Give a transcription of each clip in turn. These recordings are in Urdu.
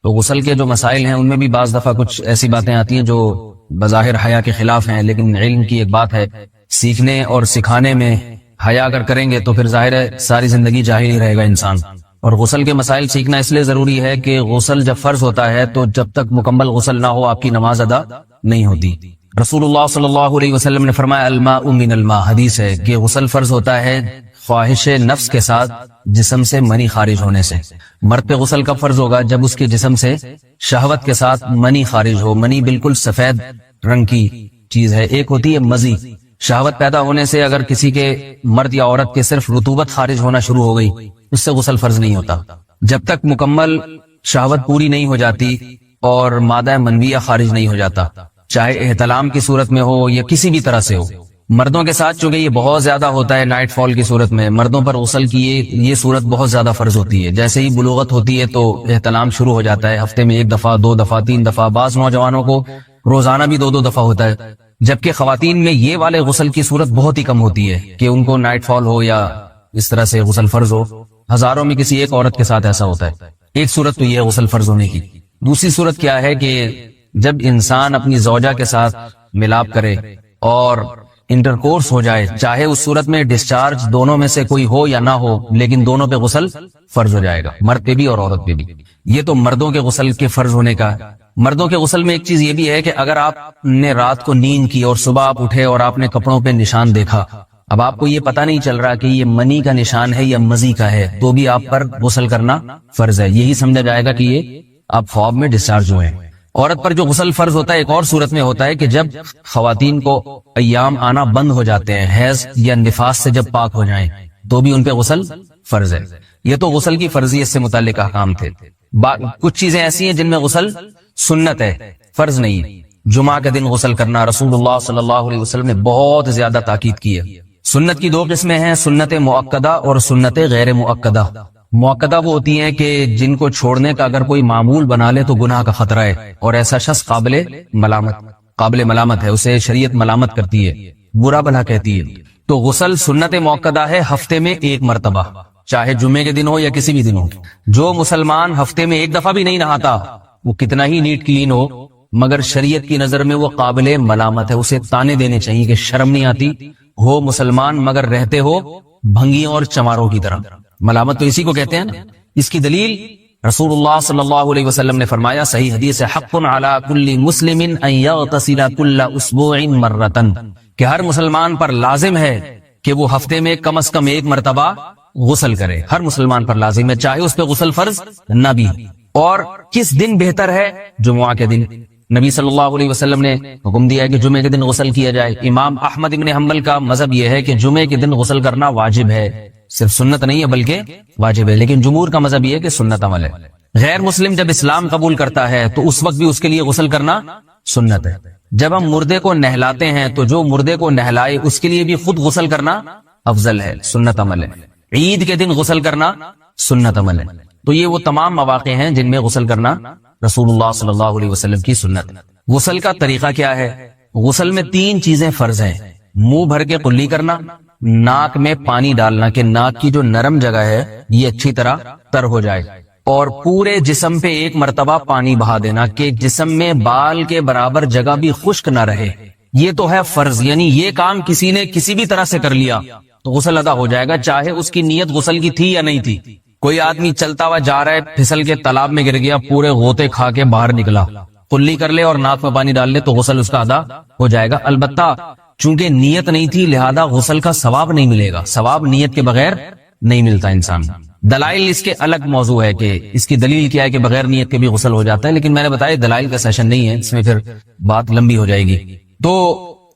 تو غسل کے جو مسائل ہیں ان میں بھی بعض دفعہ کچھ ایسی باتیں آتی ہیں جو بظاہر حیا کے خلاف ہیں، لیکن علم کی ایک بات ہے، سیکھنے اور سکھانے میں حیا اگر کریں گے تو پھر ظاہر ہے ساری زندگی جاہل ہی رہے گا انسان۔ اور غسل کے مسائل سیکھنا اس لیے ضروری ہے کہ غسل جب فرض ہوتا ہے تو جب تک مکمل غسل نہ ہو آپ کی نماز ادا نہیں ہوتی۔ رسول اللہ صلی اللہ علیہ وسلم نے فرمایا الماء من الماء، حدیث ہے کہ غسل فرض ہوتا ہے خواہش نفس کے ساتھ جسم سے منی خارج ہونے سے۔ مرد پہ غسل کب فرض ہوگا؟ جب اس کے جسم سے شہوت کے ساتھ منی خارج ہو۔ منی بالکل سفید رنگ کی چیز ہے، ایک ہوتی ہے مزی۔ شہوت پیدا ہونے سے اگر کسی کے مرد یا عورت کے صرف رطوبت خارج ہونا شروع ہو گئی، اس سے غسل فرض نہیں ہوتا۔ جب تک مکمل شہوت پوری نہیں ہو جاتی اور مادہ منویہ خارج نہیں ہو جاتا، چاہے احتلام کی صورت میں ہو یا کسی بھی طرح سے ہو۔ مردوں کے ساتھ چونکہ یہ بہت زیادہ ہوتا ہے نائٹ فال کی صورت میں، مردوں پر غسل کی یہ صورت بہت زیادہ فرض ہوتی ہے۔ جیسے ہی بلوغت ہوتی ہے تو احتلام شروع ہو جاتا ہے، ہفتے میں 1 دفعہ 2 دفعہ 3 دفعہ، بعض نوجوانوں کو روزانہ بھی 2 دفعہ ہوتا ہے، جبکہ خواتین میں یہ والے غسل کی صورت بہت ہی کم ہوتی ہے کہ ان کو نائٹ فال ہو یا اس طرح سے غسل فرض ہو۔ ہزاروں میں کسی ایک عورت کے ساتھ ایسا ہوتا ہے۔ ایک صورت تو یہ ہے غسل فرض ہونے کی۔ دوسری صورت کیا ہے کہ جب انسان اپنی زوجہ کے ساتھ ملاپ کرے اور انٹرکورس ہو جائے، چاہے اس صورت میں ڈسچارج دونوں میں سے کوئی ہو یا نہ ہو، لیکن دونوں پہ غسل فرض ہو جائے گا، مرد پہ بھی اور عورت پہ بھی۔ یہ تو مردوں کے غسل کے فرض ہونے کا۔ مردوں کے غسل میں ایک چیز یہ بھی ہے کہ اگر آپ نے رات کو نیند کی اور صبح آپ اٹھے اور آپ نے کپڑوں پہ نشان دیکھا، اب آپ کو یہ پتہ نہیں چل رہا کہ یہ منی کا نشان ہے یا مزی کا ہے، تو بھی آپ پر غسل کرنا فرض ہے۔ یہی سمجھا جائے گا کہ یہ آپ خواب میں ڈسچارج ہوئے ہیں۔ عورت پر جو غسل فرض ہوتا ہے ایک اور صورت میں ہوتا ہے کہ جب خواتین کو ایام آنا بند ہو جاتے ہیں، حیض یا نفاس سے جب پاک ہو جائیں، تو بھی ان پہ غسل فرض ہے۔ یہ تو غسل کی فرضیت سے متعلق احکام تھے۔ کچھ چیزیں ایسی ہیں جن میں غسل سنت ہے، فرض نہیں ہے۔ جمعہ کے دن غسل کرنا رسول اللہ صلی اللہ علیہ وسلم نے بہت زیادہ تاکید کی ہے۔ سنت کی 2 قسمیں ہیں، سنت مؤکدہ اور سنت غیر مؤکدہ۔ مؤکدہ وہ ہوتی ہیں کہ جن کو چھوڑنے کا اگر کوئی معمول بنا لے تو گناہ کا خطرہ ہے، اور ایسا شخص قابل ملامت ہے، اسے شریعت ملامت کرتی ہے، برا بھلا کہتی ہے۔ تو غسل سنت مؤکدہ ہے، ہفتے میں 1 مرتبہ، چاہے جمعے کے دن ہو یا کسی بھی دن ہو۔ جو مسلمان ہفتے میں 1 دفعہ بھی نہیں نہاتا، وہ کتنا ہی نیٹ کلین ہو، مگر شریعت کی نظر میں وہ قابل ملامت ہے، اسے تانے دینے چاہیے کہ شرم نہیں آتی، ہو مسلمان مگر رہتے ہو بھنگیوں اور چماروں کی طرح۔ ملامت تو اسی کو کہتے ہیں نا۔ اس کی دلیل رسول اللہ صلی اللہ علیہ وسلم نے فرمایا، صحیح حدیث ہے، حق علی کل مسلم ان یغتسل کل اسبوع مرتن، کہ ہر مسلمان پر لازم ہے کہ وہ ہفتے میں کم از کم 1 مرتبہ غسل کرے۔ ہر مسلمان پر لازم ہے، چاہے اس پہ غسل فرض نہ بھی۔ اور کس دن بہتر ہے؟ جمعہ کے دن۔ نبی صلی اللہ علیہ وسلم نے حکم دیا ہے کہ جمعے کے دن غسل کیا جائے۔ امام احمد ابن حنبل کا مذہب یہ ہے کہ جمعے کے دن غسل کرنا واجب ہے، صرف سنت نہیں ہے بلکہ واجب ہے، لیکن جمہور کا مذہب یہ ہے کہ سنت عمل ہے۔ غیر مسلم جب اسلام قبول کرتا ہے تو اس وقت بھی اس کے لیے غسل کرنا سنت ہے۔ جب ہم مردے کو نہلاتے ہیں تو جو مردے کو نہلائے اس کے لیے بھی خود غسل کرنا افضل ہے، سنت عمل ہے۔ عید کے دن غسل کرنا سنت عمل ہے۔ تو یہ وہ تمام مواقع ہیں جن میں غسل کرنا رسول اللہ صلی اللہ علیہ وسلم کی سنت ہے۔ غسل کا طریقہ کیا ہے؟ غسل میں 3 چیزیں فرض ہیں، منہ بھر کے قلی کرنا، ناک میں پانی ڈالنا کہ ناک کی جو نرم جگہ ہے یہ اچھی طرح تر ہو جائے، اور پورے جسم پہ 1 مرتبہ پانی بہا دینا کہ جسم میں بال کے برابر جگہ بھی خشک نہ رہے۔ یہ تو ہے فرض، یعنی یہ کام کسی نے کسی بھی طرح سے کر لیا تو غسل ادا ہو جائے گا، چاہے اس کی نیت غسل کی تھی یا نہیں تھی۔ کوئی آدمی چلتا ہوا جا رہا ہے، پھسل کے تالاب میں گر گیا، پورے غوطے کھا کے باہر نکلا، قلی کر لے اور ناک میں پانی ڈال لے تو غسل اس کا ادا ہو جائے گا۔ البتہ چونکہ نیت نہیں تھی لہذا غسل کا ثواب نہیں ملے گا، ثواب نیت کے بغیر نہیں ملتا انسان۔ دلائل اس کے الگ موضوع ہے کہ اس کی دلیل کیا ہے کہ بغیر نیت کے بھی غسل ہو جاتا ہے، لیکن میں نے بتایا دلائل کا سیشن نہیں ہے، اس میں پھر بات لمبی ہو جائے گی۔ تو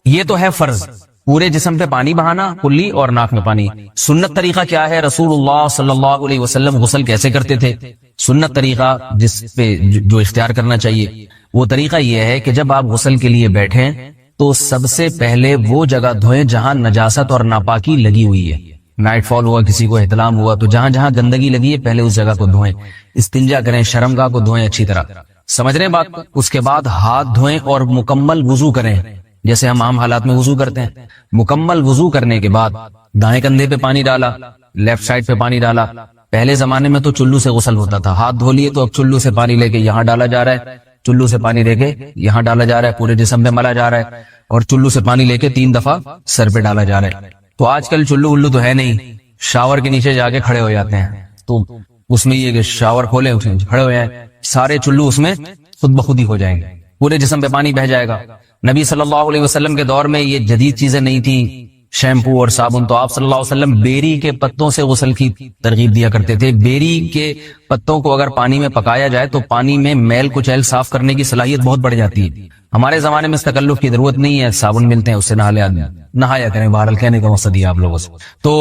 یہ تو ہے فرض، پورے جسم پہ پانی بہانا، کلی اور ناک میں پانی۔ سنت طریقہ کیا ہے؟ رسول اللہ صلی اللہ علیہ وسلم غسل کیسے کرتے تھے؟ سنت طریقہ جس پہ جو اختیار کرنا چاہیے وہ طریقہ یہ ہے کہ جب آپ غسل کے لیے بیٹھیں تو سب سے پہلے وہ جگہ دھوئیں جہاں نجاست اور ناپاکی لگی ہوئی ہے۔ نائٹ فال ہوا، کسی کو احتلام ہوا تو جہاں جہاں گندگی لگی ہے پہلے اس جگہ کو دھوئیں، استنجا کریں، شرمگاہ کو دھوئیں اچھی طرح، سمجھ رہے ہیں بات کو؟ اس کے بعد ہاتھ دھوئیں اور مکمل وضو کریں جیسے ہم عام حالات میں وضو کرتے ہیں۔ مکمل وضو کرنے کے بعد دائیں کندھے پہ پانی ڈالا، لیفٹ سائڈ پہ پانی ڈالا، پہلے زمانے میں تو چلو سے غسل ہوتا تھا، ہاتھ دھو لیے تو اب چلو سے پانی لے کے یہاں ڈالا جا رہا ہے، چلو سے پانی لے کے یہاں ڈالا جا رہا ہے، پورے جسم پہ ملا جا رہا ہے، اور چلو سے پانی لے کے 3 دفعہ سر پہ ڈالا جا رہا ہے۔ تو آج کل چلو الو تو ہے نہیں، شاور کے نیچے جا کے کھڑے ہو جاتے ہیں، تو اس میں یہ کہ شاور کھولے اس میں کھڑے ہو جائیں، سارے چلو اس میں خود بخود ہی ہو جائیں گے، پورے جسم پہ پانی بہ جائے گا۔ نبی صلی اللہ علیہ وسلم کے دور میں یہ جدید چیزیں نہیں تھیں، شیمپو اور صابن، تو آپ صلی اللہ علیہ وسلم بیری کے پتوں سے غسل کی ترغیب دیا کرتے تھے۔ بیری کے پتوں کو اگر پانی میں پکایا جائے تو پانی میں میل کچیل صاف کرنے کی صلاحیت بہت بڑھ جاتی ہے۔ ہمارے زمانے میں اس تکلف کی ضرورت نہیں ہے، صابن ملتے ہیں اس سے نہا لے آدمی، نہایا کریں، بہرحال کہنے کا مقصد یہ آپ لوگوں سے، تو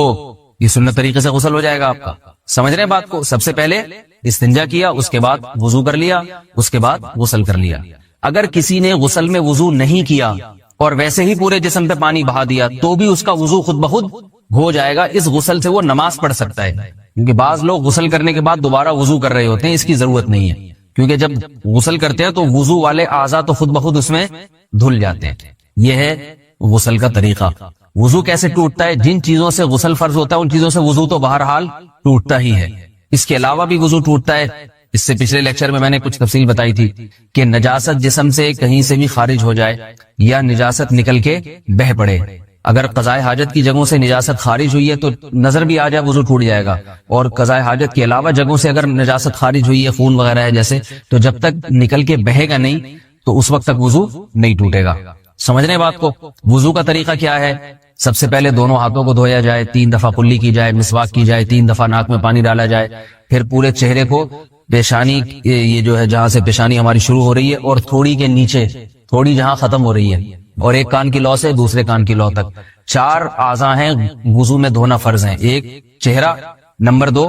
یہ سنت طریقے سے غسل ہو جائے گا آپ کا۔ سمجھ رہے ہیں بات کو؟ سب سے پہلے استنجا کیا، اس کے بعد وضو کر لیا، اس کے بعد غسل کر لیا۔ اگر کسی نے غسل میں وضو نہیں کیا اور ویسے ہی پورے جسم پہ پانی بہا دیا تو بھی اس کا وضو خود بخود ہو جائے گا، اس غسل سے وہ نماز پڑھ سکتا ہے، کیونکہ بعض لوگ غسل کرنے کے بعد دوبارہ وضو کر رہے ہوتے ہیں، اس کی ضرورت نہیں ہے، کیونکہ جب غسل کرتے ہیں تو وضو والے اعضاء تو خود بخود اس میں دھل جاتے ہیں۔ یہ ہے غسل کا طریقہ۔ وضو کیسے ٹوٹتا ہے؟ جن چیزوں سے غسل فرض ہوتا ہے ان چیزوں سے وضو تو بہرحال ٹوٹتا ہی ہے، اس کے علاوہ بھی وضو ٹوٹتا ہے۔ اس سے پچھلے لیکچر میں نے کچھ تفصیل بتائی تھی کہ نجاست جسم سے کہیں سے بھی خارج ہو جائے یا نجاست نکل کے بہ پڑے، اگر قضاء حاجت کی جگہوں سے نجاست خارج ہوئی ہے تو نظر بھی آ جائے وضو ٹوٹ جائے گا، اور قضاء حاجت کے علاوہ جگہوں سے اگر نجاست خارج ہوئی ہے، خون وغیرہ ہے جیسے، تو جب تک نکل کے بہے گا نہیں تو اس وقت تک وضو نہیں ٹوٹے گا۔ سمجھ رہے بات کو؟ وضو کا طریقہ کیا ہے؟ سب سے پہلے دونوں ہاتھوں کو دھویا جائے، 3 دفعہ کلی کی جائے، مسواک کی جائے، 3 دفعہ ناک میں پانی ڈالا جائے، پھر پورے چہرے کو، پیشانی یہ جو ہے جہاں سے پیشانی ہماری شروع ہو رہی ہے اور تھوڑی کے نیچے، تھوڑی جہاں ختم ہو رہی ہے، اور ایک کان کی لو سے دوسرے کان کی لو تک 4 اعضاء ہیں وضو میں دھونا فرض ہیں۔ 1 چہرہ، نمبر 2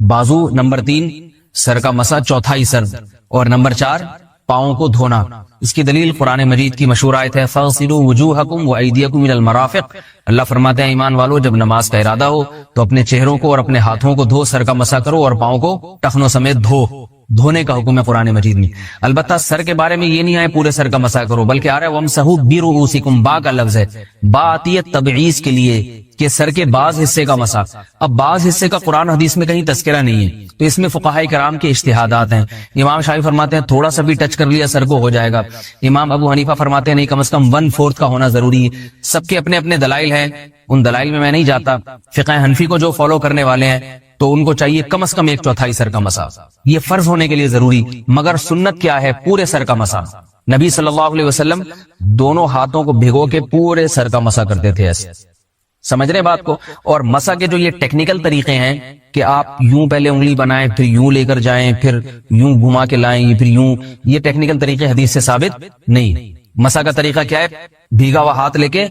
بازو، نمبر 3 سر کا مسا، چوتھائی سر، اور نمبر 4 پاؤں کو دھونا۔ اس کی دلیل قرآن مجید کی مشہور آیت ہے فَاغْسِلُوا وُجُوهَكُمْ وَأَيْدِيَكُمْ إِلَى الْمَرَافِقِ۔ اللہ فرماتے ہیں ایمان والو، جب نماز کا ارادہ ہو تو اپنے چہروں کو اور اپنے ہاتھوں کو دھو، سر کا مسا کرو اور پاؤں کو ٹخنوں سمیت دھو۔ دھونے کا حکم ہے قرآن مجید میں۔ البتہ سر کے بارے میں یہ نہیں آئے پورے سر کا مسا کرو، بلکہ آ رہا ہے وَامْسَحُوا بِرُؤُوسِكُمْ، با کا لفظ ہے، با آتی ہے تبعیض کے لیے کہ سر کے بعض حصے کا مسا۔ اب بعض حصے کا قرآن حدیث میں کہیں تذکرہ نہیں ہے، تو اس میں فقہاء کرام کے اجتہادات ہیں۔ امام شافعی فرماتے ہیں تھوڑا سا بھی ٹچ کر لیا سر کو ہو جائے گا، امام ابو حنیفہ فرماتے ہیں نہیں، کم از کم 1/4 کا ہونا ضروری ہے۔ سب کے اپنے اپنے دلائل ہیں، ان دلائل میں نہیں جاتا۔ فقہ حنفی کو جو فالو کرنے والے ہیں تو ان کو چاہیے کم از کم 1/4 سر کا مسا، یہ فرض ہونے کے لیے ضروری، مگر سنت کیا ہے؟ پورے سر کا مسا۔ نبی صلی اللہ علیہ وسلم دونوں ہاتھوں کو بھگو کے پورے سر کا مسا کرتے تھے ایسے۔ سمجھ رہے بات کو؟ اور مسا کے جو یہ ٹیکنیکل طریقے ہیں کہ آپ یوں پہلے انگلی بنائیں، پھر یوں لے کر جائیں، پھر یوں گھما کے لائیں، پھر یوں، یہ ٹیکنیکل طریقے حدیث سے ثابت نہیں۔ مسا کا طریقہ کیا ہے؟ بھیگا ہوا ہاتھ لے کے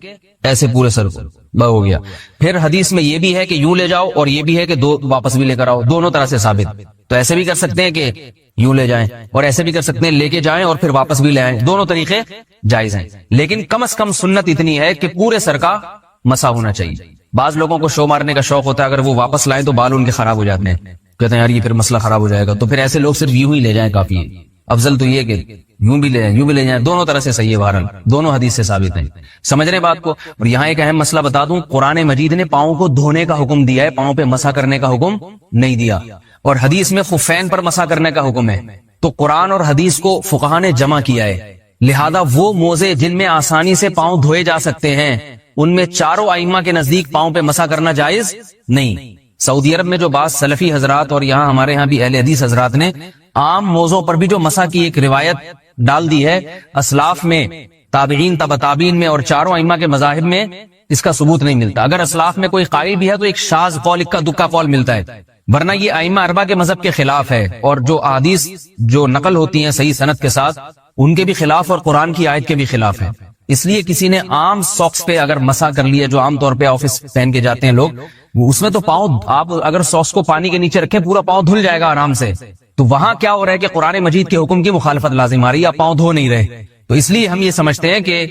ایسے پورے سر کو ہو گیا۔ پھر حدیث میں یہ بھی ہے کہ یوں لے جاؤ اور یہ بھی ہے کہ دو واپس بھی لے کر آؤ، دونوں طرح سے ثابت۔ تو ایسے بھی کر سکتے ہیں کہ یوں لے جائیں، اور ایسے بھی کر سکتے ہیں لے کے جائیں اور پھر واپس بھی لے آئیں، دونوں طریقے جائز ہیں، لیکن کم از کم سنت اتنی ہے کہ پورے سر کا مسا ہونا چاہیے۔ بعض لوگوں کو شو مارنے کا شوق ہوتا ہے، اگر وہ واپس لائیں تو بال ان کے خراب ہو جاتے ہیں، کہتے ہیں یار یہ پھر مسئلہ خراب ہو جائے گا، تو پھر ایسے لوگ صرف یوں ہی لے جائیں کافی ہے۔ افضل تو یہ کہ یوں بھی لے جائیں، یوں بھی لے جائیں، دونوں طرح سے صحیح ہے، بہرحال دونوں حدیث سے ثابت ہیں۔ سمجھ رہے بات کو؟ اور یہاں ایک اہم مسئلہ بتا دوں، قرآن مجید نے پاؤں کو دھونے کا حکم دیا ہے، پاؤں پہ مسا کرنے کا حکم نہیں دیا، اور حدیث میں خفین پر مسا کرنے کا حکم ہے۔ تو قرآن اور حدیث کو فقہاء نے جمع کیا ہے، لہذا وہ موزے جن میں آسانی سے پاؤں دھوئے جا سکتے ہیں ان میں چاروں ائمہ کے نزدیک پاؤں پہ مسا کرنا جائز نہیں۔ سعودی عرب میں جو بعض سلفی حضرات اور یہاں ہمارے ہاں بھی اہل حدیث حضرات نے عام موضوع پر بھی جو مسا کی ایک روایت ڈال دی ہے، اسلاف میں، تابعین، تبع تابعین میں اور چاروں ائمہ کے مذاہب میں اس کا ثبوت نہیں ملتا۔ اگر اسلاف میں کوئی قائل بھی ہے تو ایک شاذ قول، اکا دکا قول ملتا ہے، ورنہ یہ ائمہ اربعہ کے مذہب کے خلاف ہے، اور جو احادیث جو نقل ہوتی ہیں صحیح سند کے ساتھ ان کے بھی خلاف اور قرآن کی آیت کے بھی خلاف ہے۔ اس لیے کسی نے عام ساکس پہ اگر مسا کر لیا، جو عام طور پہ آفس پہن کے جاتے ہیں لوگ، وہ اس میں تو پاؤں، آپ اگر ساکس کو پانی کے نیچے رکھیں پورا پاؤں دھل جائے گا آرام سے، تو وہاں کیا ہو رہا ہے کہ قرآن مجید کے حکم کی مخالفت لازم آ رہی ہے، آپ پاؤں دھو نہیں رہے، تو اس لیے ہم یہ سمجھتے ہیں کہ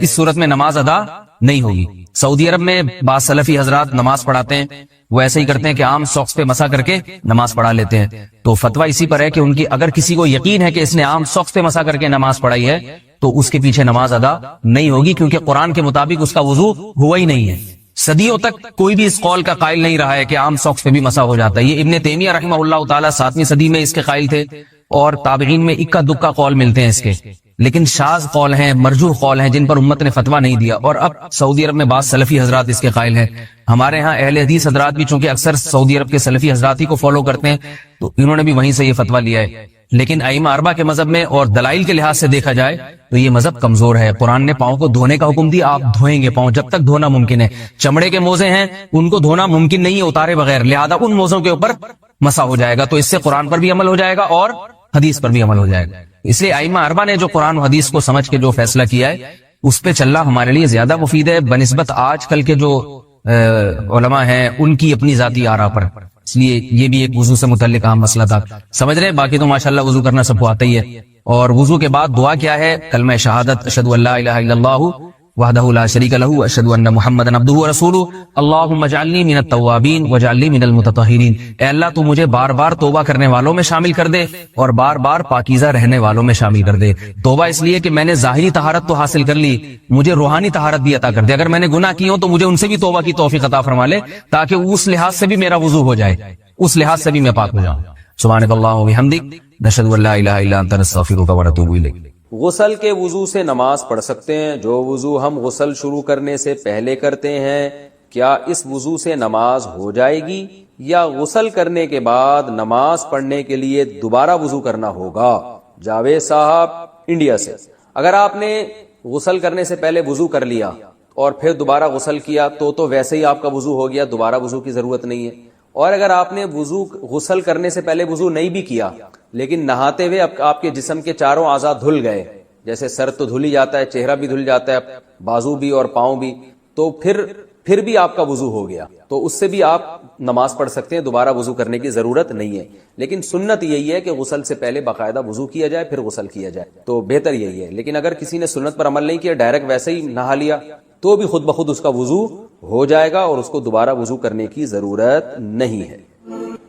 اس صورت میں نماز ادا نہیں ہوگی۔ سعودی عرب میں بعض سلفی حضرات نماز پڑھاتے ہیں، وہ ایسے ہی کرتے ہیں کہ عام ساکس پہ مسا کر کے نماز پڑھا لیتے ہیں، تو فتویٰ اسی پر ہے کہ ان کی اگر کسی کو یقین ہے کہ اس نے عام ساکس پہ مسا کر کے نماز پڑھائی ہے تو اس کے پیچھے نماز ادا نہیں ہوگی، کیونکہ قرآن کے مطابق اس کا وضو ہوا ہی نہیں ہے۔ صدیوں تک کوئی بھی اس قول کا قائل نہیں رہا ہے کہ عام ساکس پہ بھی مسح ہو جاتا ہے. یہ ابن تیمیہ رحمہ اللہ تعالیٰ 7ویں صدی میں اس کے قائل تھے, اور تابعین میں اکا دکا قول ملتے ہیں اس کے, لیکن شاذ قول ہیں, مرجوح قول ہیں, جن پر امت نے فتویٰ نہیں دیا. اور اب سعودی عرب میں بعض سلفی حضرات اس کے قائل ہیں. ہمارے ہاں اہل حدیث حضرات بھی چونکہ اکثر سعودی عرب کے سلفی حضرات ہی کو فالو کرتے ہیں, تو انہوں نے بھی وہیں سے یہ فتویٰ لیا ہے. لیکن ائمہ اربعہ کے مذہب میں اور دلائل کے لحاظ سے دیکھا جائے تو یہ مذہب کمزور ہے. قرآن نے پاؤں کو دھونے کا حکم دیا, آپ دھوئیں گے پاؤں جب تک دھونا ممکن ہے. چمڑے کے موزے ہیں, ان کو دھونا ممکن نہیں ہے اتارے بغیر, لہذا ان موزوں کے اوپر مسح ہو جائے گا. تو اس سے قرآن پر بھی عمل ہو جائے گا اور حدیث پر بھی عمل ہو جائے گا. اس لیے ائمہ اربعہ نے جو قرآن و حدیث کو سمجھ کے جو فیصلہ کیا ہے اس پہ چلنا ہمارے لیے زیادہ مفید ہے بنسبت آج کل کے جو علماء ہیں ان کی اپنی ذاتی آراء پر. اس لیے یہ بھی ایک وضو سے متعلق اہم مسئلہ تھا, سمجھ رہے ہیں. باقی تو ماشاءاللہ وضو کرنا سب کو آتا ہی ہے. اور وضو کے بعد دعا کیا ہے؟ کلمہ شہادت, اشہد ان لا الہ الا اللہ وحدہ لا شریک لہ واشہد ان محمدا عبدہ ورسولہ اللہم اجعلنی من التوابین واجعلنی من المتطہرین. اے اللہ تو مجھے بار بار توبہ کرنے والوں میں شامل کر دے اور بار بار پاکیزہ رہنے والوں میں شامل کر دے. توبہ اس لیے کہ میں نے ظاہری طہارت تو حاصل کر لی, مجھے روحانی طہارت بھی عطا کر دے. اگر میں نے گناہ کیے ہوں تو مجھے ان سے بھی توبہ کی توفیق عطا فرما لے, تاکہ اس لحاظ سے بھی میرا وضو ہو جائے, اس لحاظ سے بھی میں پاک ہو جاؤں. سبحانک اللہم و بحمدک نشہد ان لا الہ الا انت نستغفرک ونتوب الیک. غسل کے وضو سے نماز پڑھ سکتے ہیں. جو وضو ہم غسل شروع کرنے سے پہلے کرتے ہیں, کیا اس وضو سے نماز ہو جائے گی یا غسل کرنے کے بعد نماز پڑھنے کے لیے دوبارہ وضو کرنا ہوگا؟ جاوید صاحب انڈیا سے. اگر آپ نے غسل کرنے سے پہلے وضو کر لیا اور پھر دوبارہ غسل کیا تو ویسے ہی آپ کا وضو ہو گیا, دوبارہ وضو کی ضرورت نہیں ہے. اور اگر آپ نے غسل کرنے سے پہلے وضو نہیں بھی کیا لیکن نہاتے ہوئے آپ کے جسم کے چاروں اعضاء دھل گئے, جیسے سر تو دھل ہی جاتا ہے, چہرہ بھی دھل جاتا ہے, بازو بھی اور پاؤں بھی, تو پھر بھی آپ کا وضو ہو گیا, تو اس سے بھی آپ نماز پڑھ سکتے ہیں, دوبارہ وضو کرنے کی ضرورت نہیں ہے. لیکن سنت یہی ہے کہ غسل سے پہلے باقاعدہ وضو کیا جائے پھر غسل کیا جائے, تو بہتر یہی ہے. لیکن اگر کسی نے سنت پر عمل نہیں کیا, ڈائریکٹ ویسے ہی نہا لیا, تو بھی خود بخود اس کا وضو ہو جائے گا اور اس کو دوبارہ وضو کرنے کی ضرورت نہیں ہے.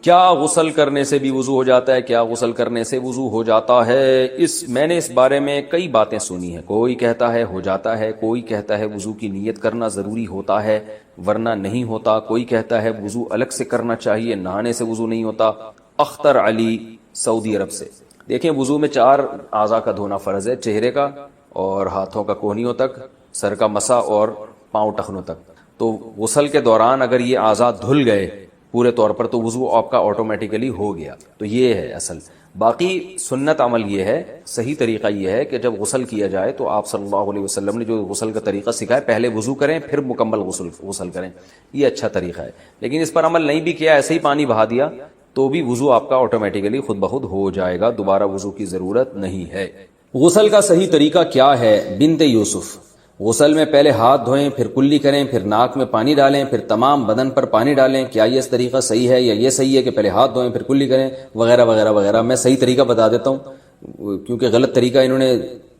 کیا غسل کرنے سے بھی وضو ہو جاتا ہے؟ کیا غسل کرنے سے وضو ہو جاتا ہے؟ میں نے اس بارے میں کئی باتیں سنی ہیں. کوئی کہتا ہے ہو جاتا ہے, کوئی کہتا ہے وضو کی نیت کرنا ضروری ہوتا ہے ورنہ نہیں ہوتا, کوئی کہتا ہے وضو الگ سے کرنا چاہیے, نہانے سے وضو نہیں ہوتا. اختر علی سعودی عرب سے. دیکھیں, وضو میں 4 اعضاء کا دھونا فرض ہے, چہرے کا اور ہاتھوں کا کوہنیوں تک, سر کا مسا اور پاؤں ٹخنوں تک. تو غسل کے دوران اگر یہ اعضاء دھل گئے پورے طور پر تو وضو آپ کا آٹومیٹیکلی ہو گیا. تو یہ ہے اصل. باقی سنت عمل یہ ہے, صحیح طریقہ یہ ہے کہ جب غسل کیا جائے تو آپ صلی اللہ علیہ وسلم نے جو غسل کا طریقہ سکھایا, پہلے وضو کریں پھر مکمل غسل کریں, یہ اچھا طریقہ ہے. لیکن اس پر عمل نہیں بھی کیا, ایسے ہی پانی بہا دیا, تو بھی وضو آپ کا آٹومیٹیکلی خود بخود ہو جائے گا, دوبارہ وضو کی ضرورت نہیں ہے. غسل کا صحیح طریقہ کیا ہے؟ بنت یوسف. غسل میں پہلے ہاتھ دھوئیں, پھر کلی کریں, پھر ناک میں پانی ڈالیں, پھر تمام بدن پر پانی ڈالیں. کیا یہ طریقہ صحیح ہے یا یہ صحیح ہے کہ پہلے ہاتھ دھوئیں پھر کلی کریں وغیرہ وغیرہ وغیرہ؟ میں صحیح طریقہ بتا دیتا ہوں, کیونکہ غلط طریقہ انہوں نے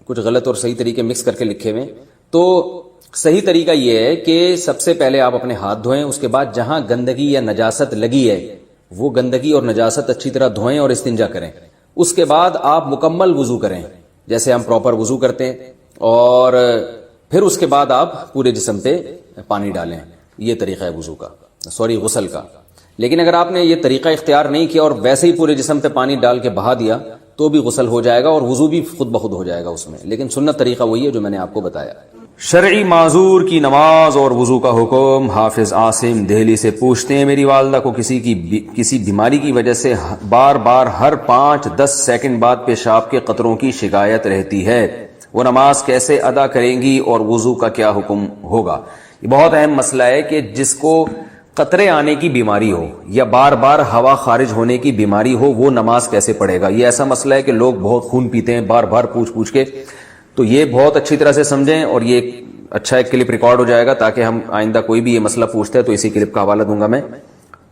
کچھ غلط اور صحیح طریقے مکس کر کے لکھے ہوئے. تو صحیح طریقہ یہ ہے کہ سب سے پہلے آپ اپنے ہاتھ دھوئیں, اس کے بعد جہاں گندگی یا نجاست لگی ہے وہ گندگی اور نجاست اچھی طرح دھوئیں اور استنجا کریں. اس کے بعد آپ مکمل وضو کریں جیسے ہم پراپر وضو کرتے ہیں, اور پھر اس کے بعد آپ پورے جسم پہ پانی ڈالیں. یہ طریقہ ہے وضو کا, غسل کا. لیکن اگر آپ نے یہ طریقہ اختیار نہیں کیا اور ویسے ہی پورے جسم پہ پانی ڈال کے بہا دیا تو بھی غسل ہو جائے گا اور وضو بھی خود بخود ہو جائے گا اس میں. لیکن سنت طریقہ وہی ہے جو میں نے آپ کو بتایا. شرعی معذور کی نماز اور وضو کا حکم. حافظ عاصم دہلی سے پوچھتے ہیں, میری والدہ کو کسی بیماری کی وجہ سے بار بار ہر 5-10 سیکنڈ بعد پیشاب کے قطروں کی شکایت رہتی ہے, وہ نماز کیسے ادا کریں گی اور وضو کا کیا حکم ہوگا؟ یہ بہت اہم مسئلہ ہے کہ جس کو قطرے آنے کی بیماری ہو یا بار بار ہوا خارج ہونے کی بیماری ہو وہ نماز کیسے پڑھے گا. یہ ایسا مسئلہ ہے کہ لوگ بہت خون پیتے ہیں بار بار پوچھ کے, تو یہ بہت اچھی طرح سے سمجھیں اور یہ اچھا ایک کلپ ریکارڈ ہو جائے گا تاکہ ہم آئندہ کوئی بھی یہ مسئلہ پوچھتے ہیں تو اسی کلپ کا حوالہ دوں گا میں.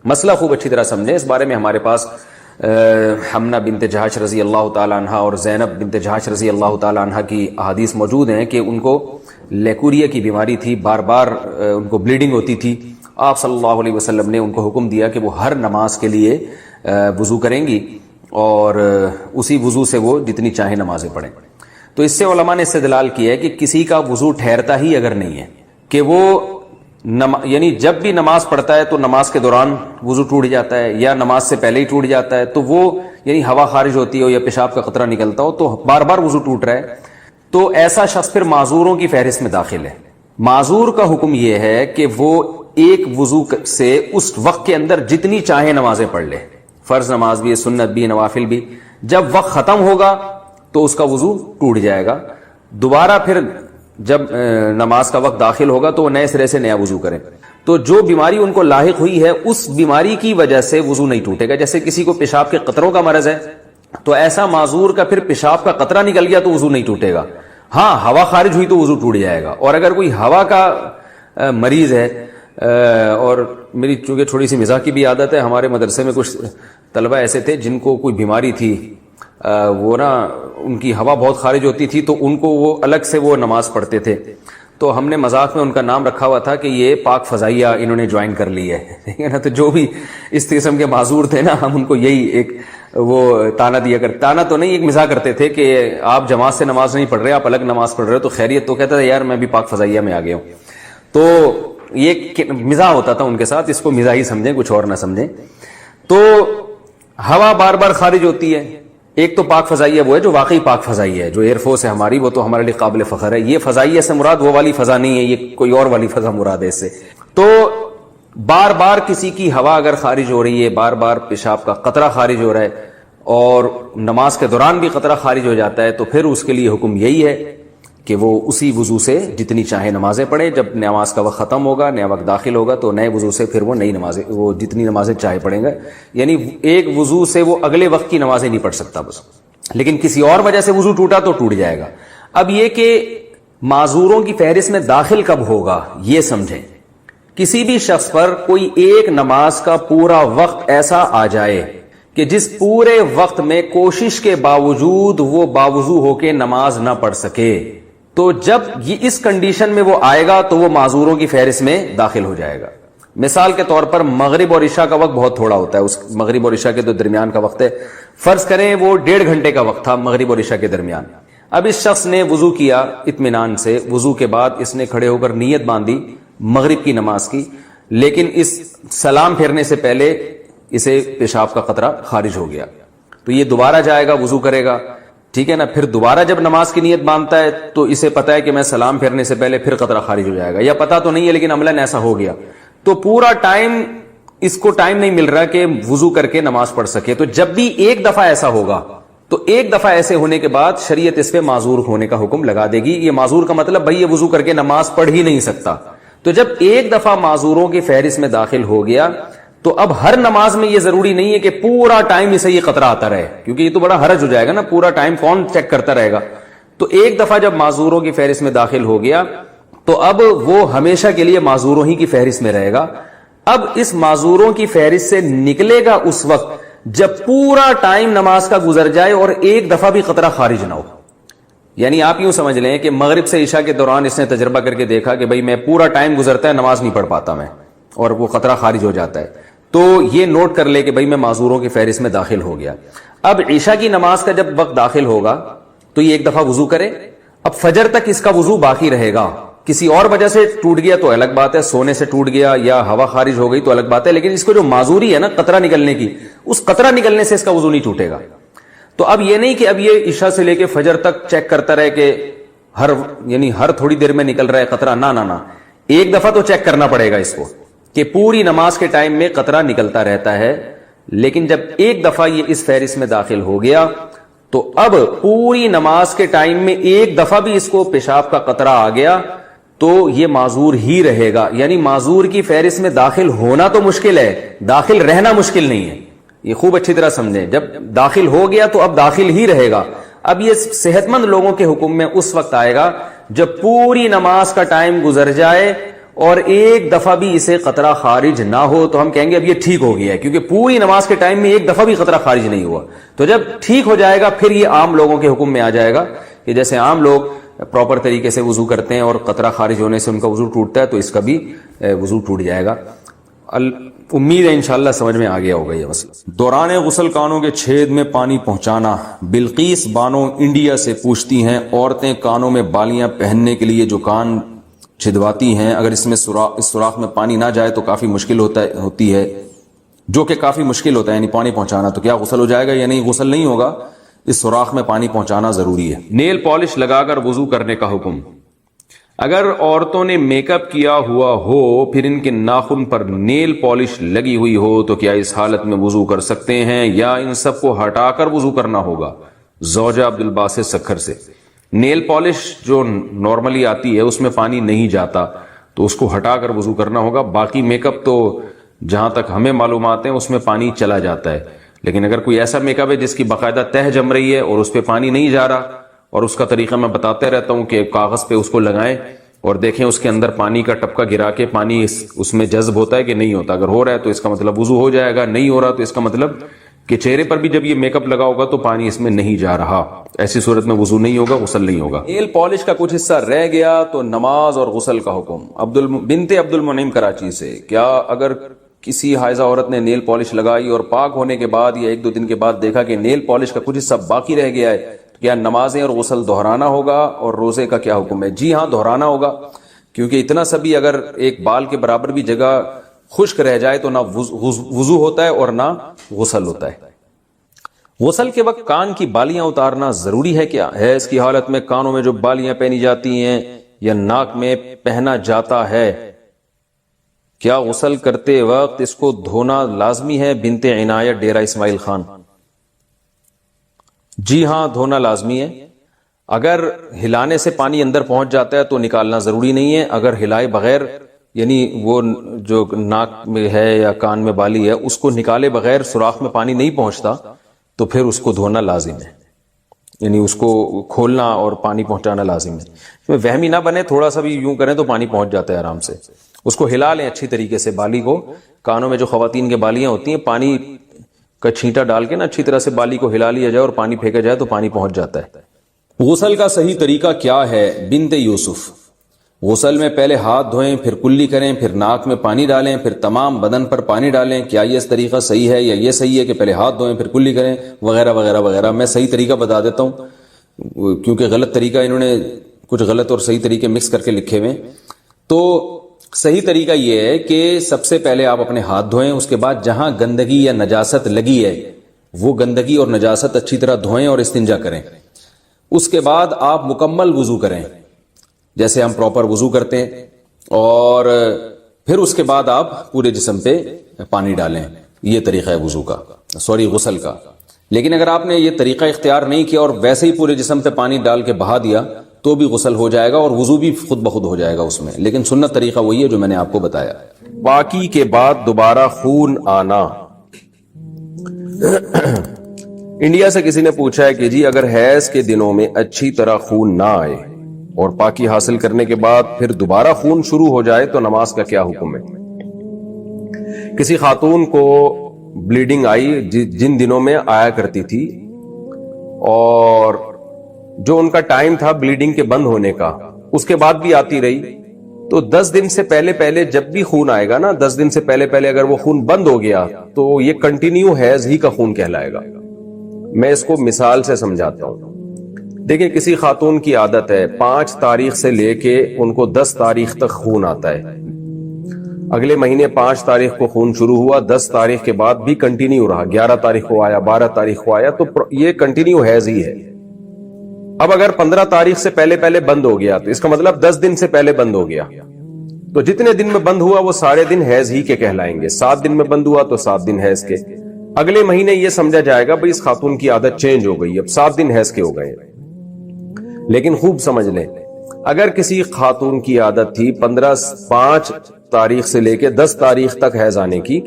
مسئلہ خوب اچھی طرح سمجھیں. اس بارے میں ہمارے پاس حمنہ بنت جہش رضی اللہ تعالی عنہا اور زینب بنت جہش رضی اللہ تعالی عنہا کی احادیث موجود ہیں کہ ان کو لیکوریا کی بیماری تھی, بار بار ان کو بلیڈنگ ہوتی تھی. آپ صلی اللہ علیہ وسلم نے ان کو حکم دیا کہ وہ ہر نماز کے لیے وضو کریں گی اور اسی وضو سے وہ جتنی چاہیں نمازیں پڑھیں. تو اس سے علماء نے استدلال کیا ہے کہ کسی کا وضو ٹھہرتا ہی اگر نہیں ہے کہ وہ یعنی جب بھی نماز پڑھتا ہے تو نماز کے دوران وضو ٹوٹ جاتا ہے یا نماز سے پہلے ہی ٹوٹ جاتا ہے، تو وہ یعنی ہوا خارج ہوتی ہو یا پیشاب کا قطرہ نکلتا ہو تو بار بار وضو ٹوٹ رہا ہے، تو ایسا شخص پھر معذوروں کی فہرست میں داخل ہے۔ معذور کا حکم یہ ہے کہ وہ ایک وضو سے اس وقت کے اندر جتنی چاہے نمازیں پڑھ لے، فرض نماز بھی، سنت بھی، نوافل بھی۔ جب وقت ختم ہوگا تو اس کا وضو ٹوٹ جائے گا، دوبارہ پھر جب نماز کا وقت داخل ہوگا تو وہ نئے سرے سے نیا وضو کریں۔ تو جو بیماری ان کو لاحق ہوئی ہے اس بیماری کی وجہ سے وضو نہیں ٹوٹے گا۔ جیسے کسی کو پیشاب کے قطروں کا مرض ہے تو ایسا معذور کا پھر پیشاب کا قطرہ نکل گیا تو وضو نہیں ٹوٹے گا، ہاں ہوا خارج ہوئی تو وضو ٹوٹ جائے گا۔ اور اگر کوئی ہوا کا مریض ہے، اور میری چونکہ تھوڑی سی مزاح کی بھی عادت ہے، ہمارے مدرسے میں کچھ طلبہ ایسے تھے جن کو کوئی بیماری تھی، وہ نا ان کی ہوا بہت خارج ہوتی تھی تو ان کو وہ الگ سے وہ نماز پڑھتے تھے، تو ہم نے مذاق میں ان کا نام رکھا ہوا تھا کہ یہ پاک فضائیہ انہوں نے جوائن کر لی ہے، ٹھیک ہے نا۔ تو جو بھی اس قسم کے معذور تھے نا، ہم ان کو یہی ایک وہ تانا دیا کرتے، تانا تو نہیں، ایک مزاح کرتے تھے کہ آپ جماعت سے نماز نہیں پڑھ رہے، آپ الگ نماز پڑھ رہے ہو تو خیریت؟ تو کہتا تھا یار میں بھی پاک فضائیہ میں آ گیا ہوں۔ تو یہ مزاح ہوتا تھا ان کے ساتھ، اس کو مزاح ہی سمجھیں، کچھ اور نہ سمجھیں۔ تو ہوا بار بار خارج ہوتی ہے، ایک تو پاک فضائیہ وہ ہے جو واقعی پاک فضائیہ ہے، جو ایئر فورس ہے ہماری، وہ تو ہمارے لیے قابل فخر ہے۔ یہ فضائیہ سے مراد وہ والی فضا نہیں ہے، یہ کوئی اور والی فضا مراد ہے اس سے۔ تو بار بار کسی کی ہوا اگر خارج ہو رہی ہے، بار بار پیشاب کا قطرہ خارج ہو رہا ہے اور نماز کے دوران بھی قطرہ خارج ہو جاتا ہے، تو پھر اس کے لیے حکم یہی ہے کہ وہ اسی وضو سے جتنی چاہے نمازیں پڑھے، جب نماز کا وقت ختم ہوگا، نیا وقت داخل ہوگا تو نئے وضو سے پھر وہ نئی نمازیں، وہ جتنی نمازیں چاہے پڑھیں گے۔ یعنی ایک وضو سے وہ اگلے وقت کی نمازیں نہیں پڑھ سکتا بس، لیکن کسی اور وجہ سے وضو ٹوٹا تو ٹوٹ جائے گا۔ اب یہ کہ معذوروں کی فہرست میں داخل کب ہوگا یہ سمجھیں۔ کسی بھی شخص پر کوئی ایک نماز کا پورا وقت ایسا آ جائے کہ جس پورے وقت میں کوشش کے باوجود وہ باوضو ہو کے نماز نہ پڑھ سکے، تو جب یہ اس کنڈیشن میں وہ آئے گا تو وہ معذوروں کی فہرست میں داخل ہو جائے گا۔ مثال کے طور پر مغرب اور عشاء کا وقت بہت تھوڑا ہوتا ہے، اس مغرب اور عشاء کے تو درمیان کا وقت ہے، فرض کریں وہ 1.5 گھنٹے کا وقت تھا مغرب اور عشاء کے درمیان۔ اب اس شخص نے وضو کیا اطمینان سے، وضو کے بعد اس نے کھڑے ہو کر نیت باندھی مغرب کی نماز کی، لیکن اس سلام پھیرنے سے پہلے اسے پیشاب کا قطرہ خارج ہو گیا، تو یہ دوبارہ جائے گا، وضو کرے گا، ٹھیک ہے نا۔ پھر دوبارہ جب نماز کی نیت باندھتا ہے تو اسے پتا ہے کہ میں سلام پھیرنے سے پہلے پھر قطرہ خارج ہو جائے گا، یا پتا تو نہیں ہے لیکن عملاً ایسا ہو گیا، تو پورا ٹائم اس کو ٹائم نہیں مل رہا کہ وضو کر کے نماز پڑھ سکے۔ تو جب بھی ایک دفعہ ایسا ہوگا تو ایک دفعہ ایسے ہونے کے بعد شریعت اس پہ معذور ہونے کا حکم لگا دے گی۔ یہ معذور کا مطلب بھائی یہ وضو کر کے نماز پڑھ ہی نہیں سکتا، تو جب ایک دفعہ معذوروں کی فہرست میں داخل ہو گیا تو اب ہر نماز میں یہ ضروری نہیں ہے کہ پورا ٹائم اسے یہ قطرہ آتا رہے، کیونکہ یہ تو بڑا حرج ہو جائے گا نا، پورا ٹائم کون چیک کرتا رہے گا۔ تو ایک دفعہ جب معذوروں کی فہرست میں داخل ہو گیا تو اب وہ ہمیشہ کے لیے معذوروں ہی کی فہرست میں رہے گا۔ اب اس معذوروں کی فہرست سے نکلے گا اس وقت جب پورا ٹائم نماز کا گزر جائے اور ایک دفعہ بھی قطرہ خارج نہ ہو۔ یعنی آپ یوں سمجھ لیں کہ مغرب سے عشاء کے دوران اس نے تجربہ کر کے دیکھا کہ بھئی میں پورا ٹائم گزرتا ہے نماز نہیں پڑھ پاتا میں، اور وہ قطرہ خارج ہو جاتا ہے، تو یہ نوٹ کر لے کہ بھئی میں معذوروں کی فہرست میں داخل ہو گیا۔ اب عشاء کی نماز کا جب وقت داخل ہوگا تو یہ ایک دفعہ وضو کرے، اب فجر تک اس کا وضو باقی رہے گا۔ کسی اور وجہ سے ٹوٹ گیا تو الگ بات ہے، سونے سے ٹوٹ گیا یا ہوا خارج ہو گئی تو الگ بات ہے، لیکن اس کو جو معذوری ہے نا قطرہ نکلنے کی، اس قطرہ نکلنے سے اس کا وضو نہیں ٹوٹے گا۔ تو اب یہ نہیں کہ اب یہ عشاء سے لے کے فجر تک چیک کرتا رہے کہ ہر تھوڑی دیر میں نکل رہا ہے قطرہ، نہ ایک دفعہ تو چیک کرنا پڑے گا اس کو کہ پوری نماز کے ٹائم میں قطرہ نکلتا رہتا ہے۔ لیکن جب ایک دفعہ یہ اس فہرست میں داخل ہو گیا تو اب پوری نماز کے ٹائم میں ایک دفعہ بھی اس کو پیشاب کا قطرہ آ گیا تو یہ معذور ہی رہے گا۔ یعنی معذور کی فہرست میں داخل ہونا تو مشکل ہے، داخل رہنا مشکل نہیں ہے، یہ خوب اچھی طرح سمجھیں۔ جب داخل ہو گیا تو اب داخل ہی رہے گا۔ اب یہ صحت مند لوگوں کے حکم میں اس وقت آئے گا جب پوری نماز کا ٹائم گزر جائے اور ایک دفعہ بھی اسے قطرہ خارج نہ ہو، تو ہم کہیں گے اب یہ ٹھیک ہو گیا ہے، کیونکہ پوری نماز کے ٹائم میں ایک دفعہ بھی قطرہ خارج نہیں ہوا۔ تو جب ٹھیک ہو جائے گا پھر یہ عام لوگوں کے حکم میں آ جائے گا کہ جیسے عام لوگ پراپر طریقے سے وضو کرتے ہیں اور قطرہ خارج ہونے سے ان کا وضو ٹوٹتا ہے تو اس کا بھی وضو ٹوٹ جائے گا۔ امید ہے انشاءاللہ سمجھ میں آ گیا ہوگا یہ مسئلہ۔ دوران غسل کانوں کے چھید میں پانی پہنچانا۔ بلقیس بانو انڈیا سے پوچھتی ہیں، عورتیں کانوں میں بالیاں پہننے کے لیے جو کان چھدواتی ہیں، اگر اس سوراخ میں پانی نہ جائے تو کافی مشکل ہوتی ہے، جو کہ کافی مشکل ہوتا ہے، یعنی پانی پہنچانا، تو کیا غسل ہو جائے گا یا نہیں؟ غسل نہیں ہوگا، اس سوراخ میں پانی پہنچانا ضروری ہے۔ نیل پالش لگا کر وضو کرنے کا حکم۔ اگر عورتوں نے میک اپ کیا ہوا ہو پھر ان کے ناخن پر نیل پالش لگی ہوئی ہو تو کیا اس حالت میں وضو کر سکتے ہیں یا ان سب کو ہٹا کر وضو کرنا ہوگا؟ زوجہ عبد الباسط سکھر سے۔ نیل پالش جو نارملی آتی ہے اس میں پانی نہیں جاتا تو اس کو ہٹا کر وضو کرنا ہوگا۔ باقی میک اپ تو جہاں تک ہمیں معلومات ہیں اس میں پانی چلا جاتا ہے، لیکن اگر کوئی ایسا میک اپ ہے جس کی باقاعدہ تہ جم رہی ہے اور اس پہ پانی نہیں جا رہا، اور اس کا طریقہ میں بتاتے رہتا ہوں کہ کاغذ پہ اس کو لگائیں اور دیکھیں اس کے اندر پانی کا ٹپکا گرا کے پانی اس میں جذب ہوتا ہے کہ نہیں ہوتا۔ اگر ہو رہا ہے تو اس کا مطلب وضو ہو جائے گا، نہیں ہو رہا تو اس کا مطلب کہ چہرے پر بھی جب یہ میک اپ لگا ہوگا تو پانی اس میں نہیں جا رہا، ایسی صورت میں وضو نہیں ہوگا، غسل نہیں ہوگا۔ نیل پالش کا کچھ حصہ رہ گیا تو نماز اور غسل کا حکم۔ بنت عبد المنعم کراچی سے، کیا اگر کسی حائضہ عورت نے نیل پالش لگائی اور پاک ہونے کے بعد یا 1-2 دن کے بعد دیکھا کہ نیل پالش کا کچھ حصہ باقی رہ گیا ہے، کیا نمازیں اور غسل دہرانا ہوگا اور روزے کا کیا حکم ہے؟ جی ہاں، دہرانا ہوگا، کیونکہ اتنا سا بھی اگر ایک بال کے برابر بھی جگہ خشک رہ جائے تو نہ وضو ہوتا ہے اور نہ غسل ہوتا ہے۔ غسل کے وقت کان کی بالیاں اتارنا ضروری ہے کیا؟ ہے اس کی حالت میں کانوں میں جو بالیاں پہنی جاتی ہیں یا ناک میں پہنا جاتا ہے، کیا غسل کرتے وقت اس کو دھونا لازمی ہے؟ بنت عنایت ڈیرہ اسماعیل خان۔ جی ہاں، دھونا لازمی ہے۔ اگر ہلانے سے پانی اندر پہنچ جاتا ہے تو نکالنا ضروری نہیں ہے۔ اگر ہلائے بغیر، یعنی وہ جو ناک میں ہے یا کان میں بالی ہے اس کو نکالے بغیر سوراخ میں پانی نہیں پہنچتا تو پھر اس کو دھونا لازم ہے، یعنی اس کو کھولنا اور پانی پہنچانا لازم ہے۔ اس میں وہمی نہ بنے، تھوڑا سا بھی یوں کریں تو پانی پہنچ جاتا ہے آرام سے۔ اس کو ہلا لیں اچھی طریقے سے، بالی کو، کانوں میں جو خواتین کے بالیاں ہوتی ہیں پانی کا چھینٹا ڈال کے نا اچھی طرح سے بالی کو ہلا لیا جائے اور پانی پھینکا جائے تو پانی پہنچ جاتا ہے۔ غسل کا صحیح طریقہ کیا ہے؟ بنت یوسف۔ غسل میں پہلے ہاتھ دھوئیں، پھر کلی کریں، پھر ناک میں پانی ڈالیں، پھر تمام بدن پر پانی ڈالیں۔ کیا یہ طریقہ صحیح ہے یا یہ صحیح ہے کہ پہلے ہاتھ دھوئیں پھر کلی کریں وغیرہ وغیرہ وغیرہ؟ میں صحیح طریقہ بتا دیتا ہوں کیونکہ غلط طریقہ انہوں نے کچھ غلط اور صحیح طریقے مکس کر کے لکھے ہوئے۔ تو صحیح طریقہ یہ ہے کہ سب سے پہلے آپ اپنے ہاتھ دھوئیں، اس کے بعد جہاں گندگی یا نجاست لگی ہے وہ گندگی اور نجاست اچھی طرح دھوئیں اور استنجا کریں۔ اس کے بعد آپ مکمل وضو کریں جیسے ہم پراپر وضو کرتے ہیں، اور پھر اس کے بعد آپ پورے جسم پہ پانی ڈالیں۔ یہ طریقہ ہے وضو کا، غسل کا۔ لیکن اگر آپ نے یہ طریقہ اختیار نہیں کیا اور ویسے ہی پورے جسم پہ پانی ڈال کے بہا دیا تو بھی غسل ہو جائے گا اور وضو بھی خود بخود ہو جائے گا اس میں، لیکن سنت طریقہ وہی ہے جو میں نے آپ کو بتایا۔ پاکی کے بعد دوبارہ خون آنا۔ انڈیا سے کسی نے پوچھا ہے کہ جی اگر حیض کے دنوں میں اچھی طرح خون نہ آئے اور پاکی حاصل کرنے کے بعد پھر دوبارہ خون شروع ہو جائے تو نماز کا کیا حکم ہے؟ کسی خاتون کو بلیڈنگ آئی جن دنوں میں آیا کرتی تھی، اور جو ان کا ٹائم تھا بلیڈنگ کے بند ہونے کا اس کے بعد بھی آتی رہی، تو 10 دن سے پہلے جب بھی خون آئے گا نا، 10 دن سے پہلے اگر وہ خون بند ہو گیا تو یہ کنٹینیو حیض ہی کا خون کہلائے گا۔ میں اس کو مثال سے سمجھاتا ہوں۔ دیکھیں کسی خاتون کی عادت ہے 5 تاریخ سے لے کے ان کو 10 تاریخ تک خون آتا ہے، اگلے مہینے 5 تاریخ کو خون شروع ہوا، 10 تاریخ کے بعد بھی کنٹینیو رہا، 11 تاریخ کو آیا، 12 تاریخ کو آیا، تو یہ کنٹینیو حیض ہی ہے۔ اب اگر 15 تاریخ سے پہلے بند ہو گیا تو اس کا مطلب 10 دن سے پہلے بند ہو گیا، تو جتنے دن میں بند ہوا وہ سارے دن حیض ہی کے کہلائیں گے۔ 7 دن میں بند ہوا تو 7 دن حیض کے۔ اگلے مہینے یہ سمجھا جائے گا بھئی اس خاتون کی عادت چینج ہو گئی، اب 7 دن حیض کے ہو گئے۔ لیکن خوب سمجھ لیں، اگر کسی خاتون کی عادت تھی 5 تاریخ سے لے کے 10 تاریخ تک حیض آنے کی،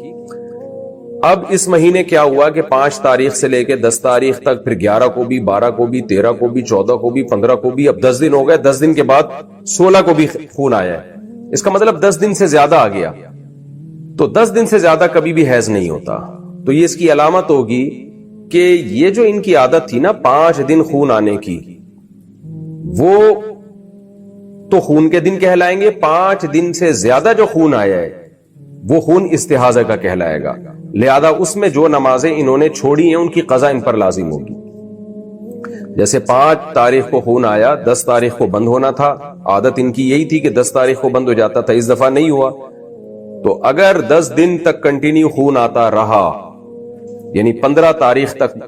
اب اس مہینے کیا ہوا کہ 5 تاریخ سے لے کے 10 تاریخ تک، پھر 11 کو بھی، 12 کو بھی، 13 کو بھی، 14 کو بھی، 15 کو بھی، اب 10 دن ہو گئے، 10 دن کے بعد 16 کو بھی خون آیا ہے، اس کا مطلب 10 دن سے زیادہ آ گیا۔ تو 10 دن سے زیادہ کبھی بھی حیض نہیں ہوتا، تو یہ اس کی علامت ہوگی کہ یہ جو ان کی عادت تھی نا 5 دن خون آنے کی، وہ تو خون کے دن کہلائیں گے، 5 دن سے زیادہ جو خون آیا ہے وہ خون استحاضہ کا کہلائے گا، لہذا اس میں جو نمازیں انہوں نے چھوڑی ہیں ان کی قضا ان پر لازم ہوگی۔ جیسے 5 تاریخ کو خون آیا، 10 تاریخ کو بند ہونا تھا، عادت ان کی یہی تھی کہ 10 تاریخ کو بند ہو جاتا تھا، اس دفعہ نہیں ہوا، تو اگر 10 دن تک کنٹینیو خون آتا رہا، یعنی 15 تاریخ تک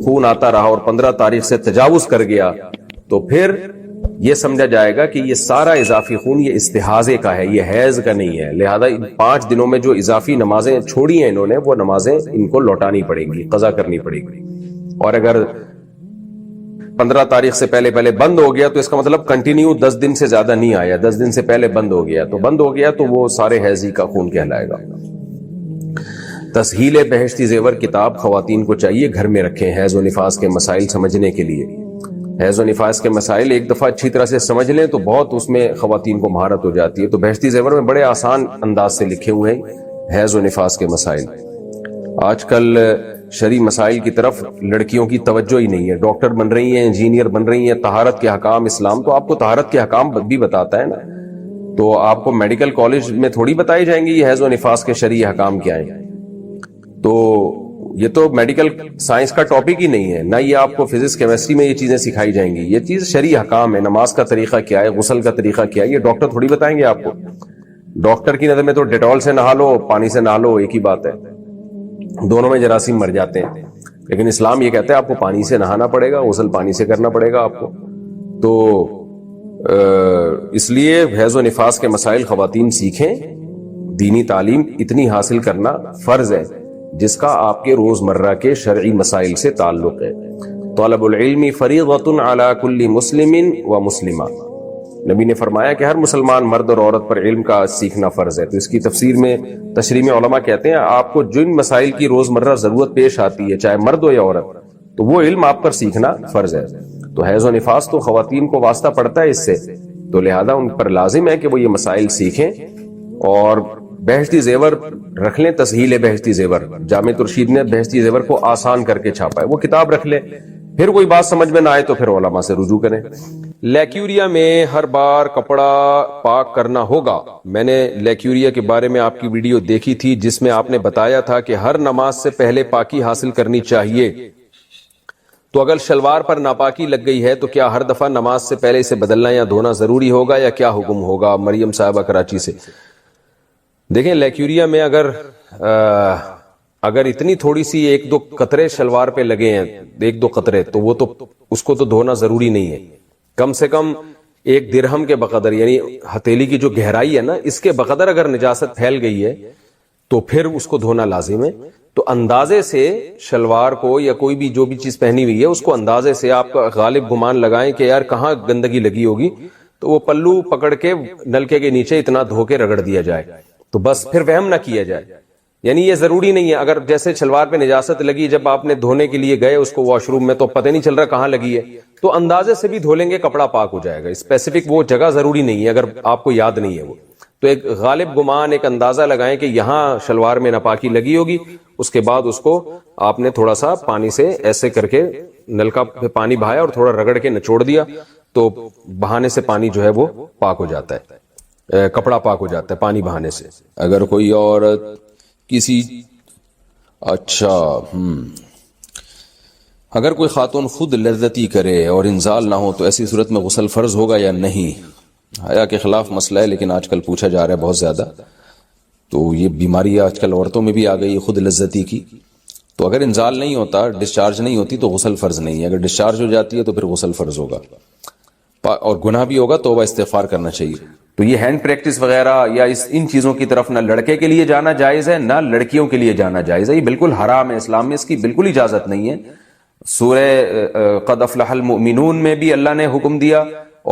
خون آتا رہا اور 15 تاریخ سے تجاوز کر گیا، تو پھر یہ سمجھا جائے گا کہ یہ سارا اضافی خون یہ استحاضے کا ہے، یہ حیض کا نہیں ہے، لہذا 5 دنوں میں جو اضافی نمازیں چھوڑی ہیں انہوں نے، وہ نمازیں ان کو لوٹانی پڑیں گی، قضا کرنی پڑے گی۔ اور اگر 15 تاریخ سے پہلے بند ہو گیا تو اس کا مطلب کنٹینیو 10 دن سے زیادہ نہیں آیا، 10 دن سے پہلے بند ہو گیا تو وہ سارے حیضی کا خون کہلائے گا۔ تسہیل بہشتی زیور کتاب خواتین کو چاہیے گھر میں رکھیں حیض و نفاس کے مسائل سمجھنے کے لیے۔ حیض و نفاس کے مسائل ایک دفعہ اچھی طرح سے سمجھ لیں تو بہت اس میں خواتین کو مہارت ہو جاتی ہے۔ تو بہشتی زیور میں بڑے آسان انداز سے لکھے ہوئے ہیں حیض و نفاس کے مسائل۔ آج کل شرعی مسائل کی طرف لڑکیوں کی توجہ ہی نہیں ہے، ڈاکٹر بن رہی ہیں، انجینئر بن رہی ہیں، طہارت کے احکام اسلام تو آپ کو طہارت کے احکام بھی بتاتا ہے نا، تو آپ کو میڈیکل کالج میں تھوڑی بتائی جائیں گے یہ حیض و نفاس کے شرعی احکام کیا ہیں؟ تو یہ تو میڈیکل سائنس کا ٹاپک ہی نہیں ہے، نہ یہ آپ کو فزکس کیمسٹری میں یہ چیزیں سکھائی جائیں گی، یہ چیز شرعی احکام ہے، نماز کا طریقہ کیا ہے، غسل کا طریقہ کیا ہے، یہ ڈاکٹر تھوڑی بتائیں گے آپ کو۔ ڈاکٹر کی نظر میں تو ڈیٹول سے نہا لو، پانی سے نہا لو، ایک ہی بات ہے، دونوں میں جراثیم مر جاتے ہیں، لیکن اسلام یہ کہتا ہے آپ کو پانی سے نہانا پڑے گا، غسل پانی سے کرنا پڑے گا آپ کو۔ تو اس لیے حیض و نفاس کے مسائل خواتین سیکھیں، دینی تعلیم اتنی حاصل کرنا فرض ہے جس کا آپ کے روزمرہ کے شرعی مسائل سے تعلق ہے۔ طلب العلم فریضۃ علی کل مسلم و مسلمہ، نبی نے فرمایا کہ ہر مسلمان مرد اور عورت پر علم کا سیکھنا فرض ہے۔ تو اس کی تفسیر میں تشریح میں علماء کہتے ہیں آپ کو جن مسائل کی روزمرہ ضرورت پیش آتی ہے چاہے مرد ہو یا عورت، تو وہ علم آپ پر سیکھنا فرض ہے۔ تو حیض و نفاس تو خواتین کو واسطہ پڑتا ہے اس سے، تو لہذا ان پر لازم ہے کہ وہ یہ مسائل سیکھیں اور بہشتی زیور رکھ لیں۔ تسہیل بہشتی زیور، جامع ترشید نے بہشتی زیور کو آسان کر کے چھاپا ہے، وہ کتاب رکھ لیں، پھر کوئی بات سمجھ میں نہ آئے تو پھر علماء سے رجوع کریں۔ لیکیوریا میں ہر بار کپڑا پاک کرنا ہوگا؟ میں نے لیکیوریا کے بارے میں آپ کی ویڈیو دیکھی تھی جس میں آپ نے بتایا تھا کہ ہر نماز سے پہلے پاکی حاصل کرنی چاہیے، تو اگر شلوار پر ناپاکی لگ گئی ہے تو کیا ہر دفعہ نماز سے پہلے اسے بدلنا یا دھونا ضروری ہوگا یا کیا حکم ہوگا؟ مریم صاحبہ کراچی سے۔ دیکھیں لیکیوریا میں اگر اتنی تھوڑی سی 1-2 قطرے شلوار پہ لگے ہیں، 1-2 قطرے، تو وہ تو اس کو تو دھونا ضروری نہیں ہے، کم سے کم 1 درہم کے بقدر، یعنی ہتھیلی کی جو گہرائی ہے نا اس کے بقدر اگر نجاست پھیل گئی ہے تو پھر اس کو دھونا لازم ہے۔ تو اندازے سے شلوار کو یا کوئی بھی جو بھی چیز پہنی ہوئی ہے اس کو اندازے سے آپ کا غالب گمان لگائیں کہ یار کہاں گندگی لگی ہوگی، تو وہ پلو پکڑ کے نلکے کے نیچے اتنا دھو کے رگڑ دیا جائے، تو بس پھر وہم نہ کیا جائے۔ یعنی یہ ضروری نہیں ہے، اگر جیسے شلوار پہ نجاست لگی، جب آپ نے دھونے کے لیے گئے اس کو واش روم میں تو پتہ نہیں چل رہا کہاں لگی ہے، تو اندازے سے بھی دھو لیں گے کپڑا پاک ہو جائے گا، اسپیسیفک وہ جگہ ضروری نہیں ہے اگر آپ کو یاد نہیں ہے وہ، تو ایک غالب گمان، ایک اندازہ لگائیں کہ یہاں شلوار میں ناپاکی لگی ہوگی، اس کے بعد اس کو آپ نے تھوڑا سا پانی سے ایسے کر کے نلکا پہ پانی بہایا اور تھوڑا رگڑ کے نچوڑ دیا، تو بہانے سے پانی جو ہے وہ پاک ہو جاتا ہے، کپڑا پاک ہو جاتا ہے پانی بہانے سے۔ اگر کوئی عورت کسی اگر کوئی خاتون خود لذتی کرے اور انزال نہ ہو تو ایسی صورت میں غسل فرض ہوگا یا نہیں؟ حیا کے خلاف مسئلہ ہے لیکن آج کل پوچھا جا رہا ہے بہت زیادہ، تو یہ بیماری آج کل عورتوں میں بھی آ گئی خود لذتی کی۔ تو اگر انزال نہیں ہوتا، ڈسچارج نہیں ہوتی تو غسل فرض نہیں ہے، اگر ڈسچارج ہو جاتی ہے تو پھر غسل فرض ہوگا اور گناہ بھی ہوگا، توبہ استغفار کرنا چاہیے۔ تو یہ ہینڈ پریکٹس وغیرہ یا ان چیزوں کی طرف نہ لڑکے کے لیے جانا جائز ہے نہ لڑکیوں کے لیے جانا جائز ہے، یہ بالکل حرام ہے، اسلام میں اس کی بالکل اجازت نہیں ہے۔ سورہ قد افلح المؤمنون میں بھی اللہ نے حکم دیا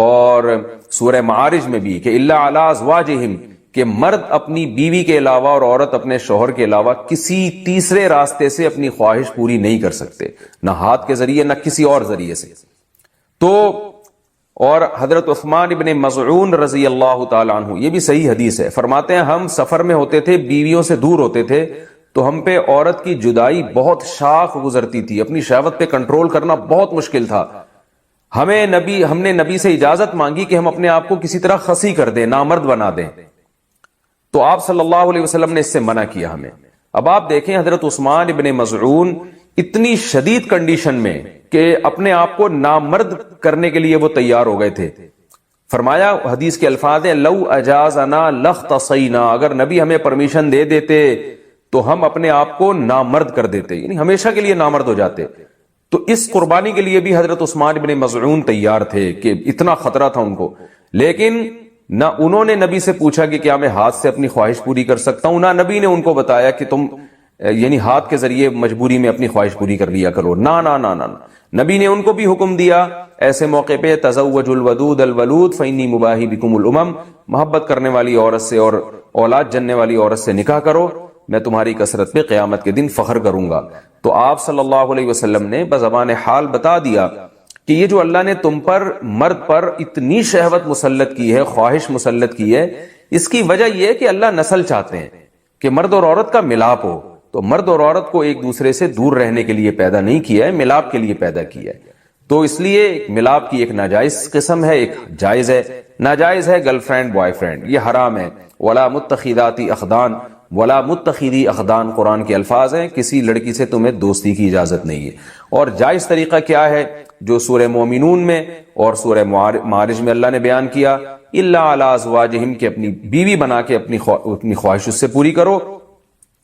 اور سورہ معارج میں بھی کہ الا علی ازواجہم، کہ مرد اپنی بیوی کے علاوہ اور عورت اپنے شوہر کے علاوہ کسی تیسرے راستے سے اپنی خواہش پوری نہیں کر سکتے، نہ ہاتھ کے ذریعے نہ کسی اور ذریعے سے۔ تو اور حضرت عثمان ابن مظعون رضی اللہ تعالی عنہ، یہ بھی صحیح حدیث ہے، فرماتے ہیں ہم سفر میں ہوتے تھے، بیویوں سے دور ہوتے تھے، تو ہم پہ عورت کی جدائی بہت شاق گزرتی تھی، اپنی شہوت پہ کنٹرول کرنا بہت مشکل تھا۔ ہم نے نبی سے اجازت مانگی کہ ہم اپنے آپ کو کسی طرح خصی کر دیں، نامرد بنا دیں، تو آپ صلی اللہ علیہ وسلم نے اس سے منع کیا ہمیں۔ اب آپ دیکھیں حضرت عثمان ابن مظعون اتنی شدید کنڈیشن میں کہ اپنے آپ کو نامرد کرنے کے لیے وہ تیار ہو گئے تھے. فرمایا حدیث کے الفاظ ہیں لو اجازنا لاختصینا، اگر نبی ہمیں پرمیشن دے دیتے تو ہم اپنے آپ کو نامرد کر دیتے، یعنی ہمیشہ کے لیے نامرد ہو جاتے. تو اس قربانی کے لیے بھی حضرت عثمان بن مظعون تیار تھے کہ اتنا خطرہ تھا ان کو، لیکن نہ انہوں نے نبی سے پوچھا کہ کیا میں ہاتھ سے اپنی خواہش پوری کر سکتا ہوں، نہ نبی نے ان کو بتایا کہ تم یعنی ہاتھ کے ذریعے مجبوری میں اپنی خواہش پوری کر لیا کرو. نہ نہ نہ نہ نبی نے ان کو بھی حکم دیا ایسے موقع پہ تزوجوا الودود الولود فانی مباہی بکم الامم، محبت کرنے والی عورت سے اور اولاد جننے والی عورت سے نکاح کرو، میں تمہاری کثرت پہ قیامت کے دن فخر کروں گا. تو آپ صلی اللہ علیہ وسلم نے بزبان حال بتا دیا کہ یہ جو اللہ نے تم پر مرد پر اتنی شہوت مسلط کی ہے، خواہش مسلط کی ہے، اس کی وجہ یہ ہے کہ اللہ نسل چاہتے ہیں کہ مرد اور عورت کا ملاپ ہو. تو مرد اور عورت کو ایک دوسرے سے دور رہنے کے لیے پیدا نہیں کیا ہے، ملاپ کے لیے پیدا کیا ہے. تو اس لیے ملاپ کی ایک ناجائز قسم ہے، ایک جائز ہے. ناجائز ہے گرل فرینڈ بوائے فرینڈ، یہ حرام ہے. ولا متخذاتی اخدان ولا متخذی اخدان قرآن کے الفاظ ہیں، کسی لڑکی سے تمہیں دوستی کی اجازت نہیں ہے. اور جائز طریقہ کیا ہے جو سورہ مومنون میں اور سورہ معارج میں اللہ نے بیان کیا، الا علی ازواجہم، کہ اپنی بیوی بنا کے اپنی خواہش اس سے پوری کرو.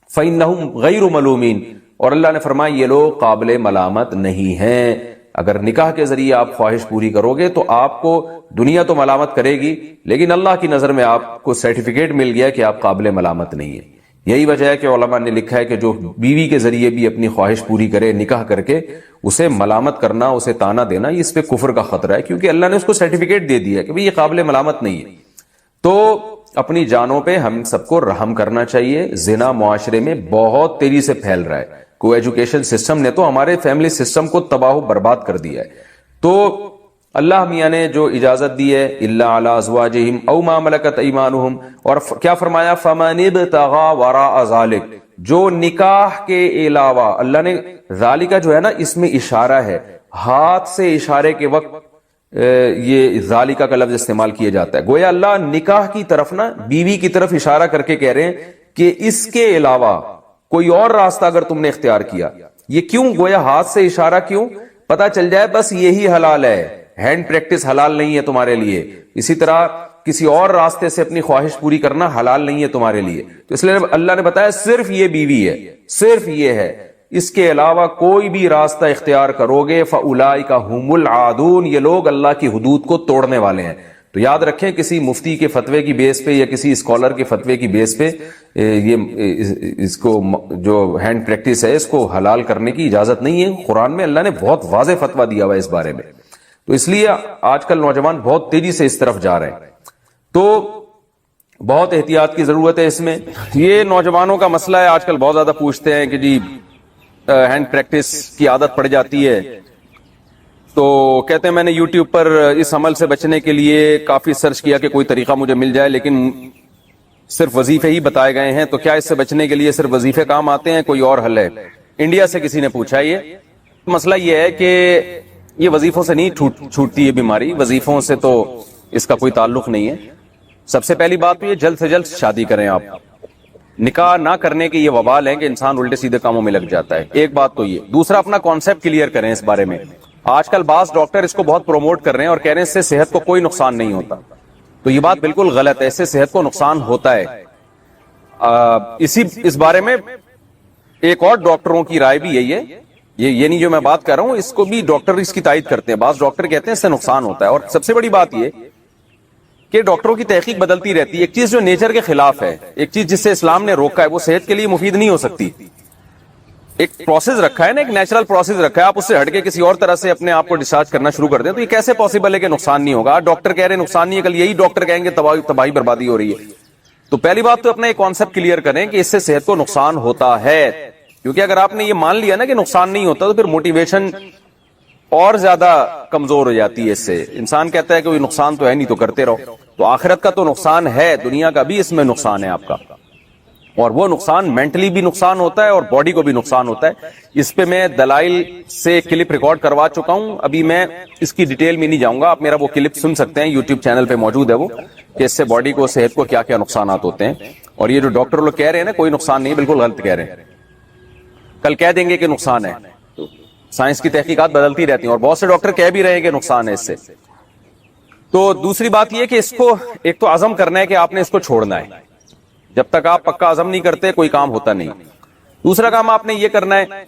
فإنہم غیر ملومین، اور اللہ نے فرمایا یہ لوگ قابل ملامت نہیں ہیں. اگر نکاح کے ذریعے آپ خواہش پوری کرو گے تو آپ کو دنیا تو ملامت کرے گی، لیکن اللہ کی نظر میں آپ کو سرٹیفکیٹ مل گیا کہ آپ قابل ملامت نہیں ہیں. یہی وجہ ہے کہ علماء نے لکھا ہے کہ جو بیوی کے ذریعے بھی اپنی خواہش پوری کرے نکاح کر کے، اسے ملامت کرنا، اسے تانا دینا، اس پہ کفر کا خطرہ ہے، کیونکہ اللہ نے اس کو سرٹیفکیٹ دے دیا کہ یہ قابل ملامت نہیں ہے. تو اپنی جانوں پہ ہم سب کو رحم کرنا چاہیے. زنا معاشرے میں بہت تیزی سے پھیل رہا ہے. کو ایجوکیشن سسٹم نے تو ہمارے فیملی سسٹم کو تباہ و برباد کر دیا ہے. تو اللہ میاں نے جو اجازت دی ہے الا علی ازواجہم او ما ملکت ایمانہم، اور کیا فرمایا فمن ابتغى وراء ذلک، جو نکاح کے علاوہ، اللہ نے ذالک جو ہے نا اس میں اشارہ ہے، ہاتھ سے اشارے کے وقت یہ ذالکہ کا لفظ استعمال کیا جاتا ہے. گویا اللہ نکاح کی طرف نا بیوی کی طرف اشارہ کر کے کہہ رہے ہیں کہ اس کے علاوہ کوئی اور راستہ اگر تم نے اختیار کیا. یہ کیوں گویا ہاتھ سے اشارہ کیوں؟ پتہ چل جائے بس یہی حلال ہے، ہینڈ پریکٹس حلال نہیں ہے تمہارے لیے. اسی طرح کسی اور راستے سے اپنی خواہش پوری کرنا حلال نہیں ہے تمہارے لیے. تو اس لیے اللہ نے بتایا صرف یہ بیوی ہے، صرف یہ ہے، اس کے علاوہ کوئی بھی راستہ اختیار کرو گے فاولئک هم العادون، یہ لوگ اللہ کی حدود کو توڑنے والے ہیں. تو یاد رکھیں کسی مفتی کے فتوے کی بیس پہ یا کسی اسکالر کے فتوے کی بیس پہ یہ اس کو جو ہینڈ پریکٹس ہے اس کو حلال کرنے کی اجازت نہیں ہے. قرآن میں اللہ نے بہت واضح فتویٰ دیا ہوا ہے اس بارے میں. تو اس لیے آج کل نوجوان بہت تیزی سے اس طرف جا رہے ہیں. تو بہت احتیاط کی ضرورت ہے اس میں. یہ نوجوانوں کا مسئلہ ہے، آج کل بہت زیادہ پوچھتے ہیں کہ جی ہینڈ پریکٹس کی عادت پڑ جاتی ہے تو کہتے ہیں میں نے یوٹیوب پر اس عمل سے بچنے کے لیے کافی سرچ کیا کہ کوئی طریقہ مجھے مل جائے، لیکن صرف وظیفے ہی بتائے گئے ہیں. تو کیا اس سے بچنے کے لیے صرف وظیفے کام آتے ہیں، کوئی اور حل ہے؟ انڈیا سے کسی نے پوچھا. یہ مسئلہ یہ ہے کہ یہ وظیفوں سے نہیں چھوٹتی یہ بیماری، وظیفوں سے تو اس کا کوئی تعلق نہیں ہے. سب سے پہلی بات تو یہ جلد سے جلد شادی کریں. آپ نکاح نہ کرنے کے یہ وبال ہے کہ انسان الٹے سیدھے کاموں میں لگ جاتا ہے. ایک بات تو یہ. دوسرا اپنا کانسیپٹ کلیئر کریں اس بارے میں. آج کل بعض ڈاکٹر اس کو بہت پروموٹ کر رہے ہیں اور کہہ رہے ہیں اس سے صحت کو کوئی نقصان نہیں ہوتا. تو یہ بات بالکل غلط ہے، اس سے صحت کو نقصان ہوتا ہے. اس بارے میں ایک اور ڈاکٹروں کی رائے بھی یہی ہے. یہ نہیں جو میں بات کر رہا ہوں اس کو بھی ڈاکٹر اس کی تائید کرتے ہیں. بعض ڈاکٹر کہتے ہیں اس سے نقصان ہوتا ہے. اور سب سے بڑی بات یہ کہ ڈاکٹروں کی تحقیق بدلتی رہتی ہے. ایک چیز جو نیچر کے خلاف ہے، ایک چیز جس سے اسلام نے روکا ہے، وہ صحت کے لیے مفید نہیں ہو سکتی. ایک پروسیس رکھا ہے نا، ایک نیچرل پروسیس رکھا ہے، آپ اس سے ہٹ کے کسی اور طرح سے اپنے آپ کو ڈسچارج کرنا شروع کر دیں تو یہ کیسے پاسبل ہے کہ نقصان نہیں ہوگا؟ ڈاکٹر کہہ رہے ہیں نقصان نہیں ہے، کل یہی ڈاکٹر کہیں گے تباہی بربادی ہو رہی ہے. تو پہلی بات تو اپنا ایک کانسیپٹ کلیئر کریں کہ اس سے صحت کو نقصان ہوتا ہے. کیونکہ اگر آپ نے یہ مان لیا نا کہ نقصان نہیں ہوتا تو پھر موٹیویشن اور زیادہ کمزور ہو جاتی ہے. اس سے انسان کہتا ہے کہ کوئی نقصان تو ہے نہیں تو کرتے رہو. تو آخرت کا تو نقصان ہے، دنیا کا بھی اس میں نقصان ہے آپ کا. اور وہ نقصان مینٹلی بھی نقصان ہوتا ہے اور باڈی کو بھی نقصان ہوتا ہے. اس پہ میں دلائل سے کلپ ریکارڈ کروا چکا ہوں، ابھی میں اس کی ڈیٹیل میں نہیں جاؤں گا. آپ میرا وہ کلپ سن سکتے ہیں، یوٹیوب چینل پہ موجود ہے وہ، کہ اس سے باڈی کو، صحت کو کیا کیا نقصانات ہوتے ہیں. اور یہ جو ڈاکٹر لوگ کہہ رہے ہیں نا کوئی نقصان نہیں، بالکل غلط کہہ رہے ہیں. کل کہہ دیں گے کہ نقصان ہے. سائنس کی تحقیقات بدلتی رہتی ہیں اور بہت سے ڈاکٹر کہہ بھی رہے ہیں کہ نقصان ہے اس سے. تو دوسری بات یہ کہ اس کو ایک تو عزم کرنا ہے کہ آپ نے اس کو چھوڑنا ہے. جب تک آپ پکا عزم نہیں کرتے کوئی کام ہوتا نہیں. دوسرا کام آپ نے یہ کرنا ہے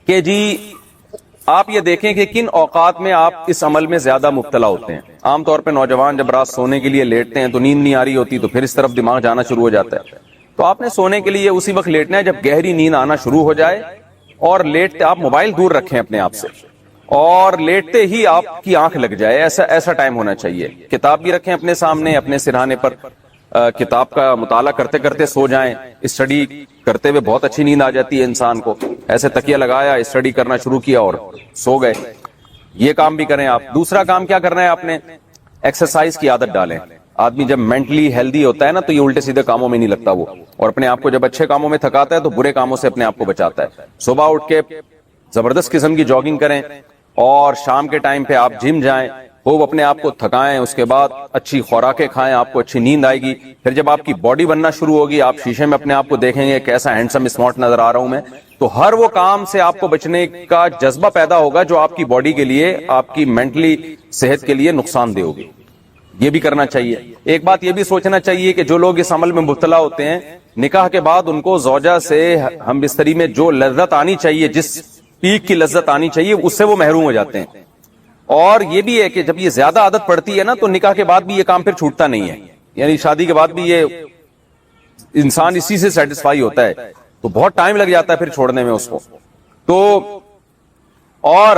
کہ جی آپ یہ دیکھیں کہ کن اوقات میں آپ اس عمل میں زیادہ مبتلا ہوتے ہیں. عام طور پہ نوجوان جب رات سونے کے لیے لیٹتے ہیں تو نیند نہیں آ رہی ہوتی تو پھر اس طرف دماغ جانا شروع ہو جاتا ہے. تو آپ نے سونے کے لیے اسی وقت لیٹنا ہے جب گہری نیند آنا شروع ہو جائے, اور لیٹتے آپ موبائل دور رکھیں اپنے آپ سے, اور لیٹتے ہی آپ کی آنکھ لگ جائے, ایسا ٹائم ہونا چاہیے. کتاب بھی رکھیں اپنے سامنے, اپنے سرہانے پر, کتاب کا مطالعہ کرتے کرتے سو جائیں. اسٹڈی کرتے ہوئے بہت اچھی نیند آ جاتی ہے انسان کو, ایسے تکیہ لگایا اسٹڈی کرنا شروع کیا اور سو گئے. یہ کام بھی کریں آپ. دوسرا کام کیا کرنا ہے آپ نے, ایکسرسائز کی عادت ڈالیں. آدمی جب مینٹلی ہیلدی ہوتا ہے نا تو یہ الٹے سیدھے کاموں میں نہیں لگتا وہ, اور اپنے آپ کو جب اچھے کاموں میں تھکاتا ہے تو برے کاموں سے اپنے آپ کو بچاتا ہے. صبح اٹھ کے زبردست قسم کی جاگنگ کریں, اور شام کے ٹائم پہ آپ جم جائیں, خوب اپنے آپ کو تھکائیں, اس کے بعد اچھی خوراکیں کھائیں, آپ کو اچھی نیند آئے گی. پھر جب آپ کی باڈی بننا شروع ہوگی, آپ شیشے میں اپنے آپ کو دیکھیں گے کیسا ہینڈسم اسمارٹ نظر آ رہا ہوں میں, تو ہر وہ کام سے آپ کو بچنے کا جذبہ پیدا ہوگا جو آپ کی باڈی کے لیے, آپ کی مینٹلی صحت کے لیے نقصان دہ ہوگی. یہ بھی کرنا چاہیے. ایک بات یہ بھی سوچنا چاہیے کہ جو لوگ اس عمل میں مبتلا ہوتے ہیں, نکاح کے بعد ان کو زوجہ سے ہم بستری میں جو لذت آنی چاہیے, جس پیک کی لذت آنی چاہیے, اس سے وہ محروم ہو جاتے ہیں. اور یہ بھی ہے کہ جب یہ زیادہ عادت پڑتی ہے نا تو نکاح کے بعد بھی یہ کام پھر چھوٹتا نہیں ہے. یعنی شادی کے بعد بھی یہ انسان اسی سے سیٹسفائی ہوتا ہے, تو بہت ٹائم لگ جاتا ہے پھر چھوڑنے میں اس کو. تو اور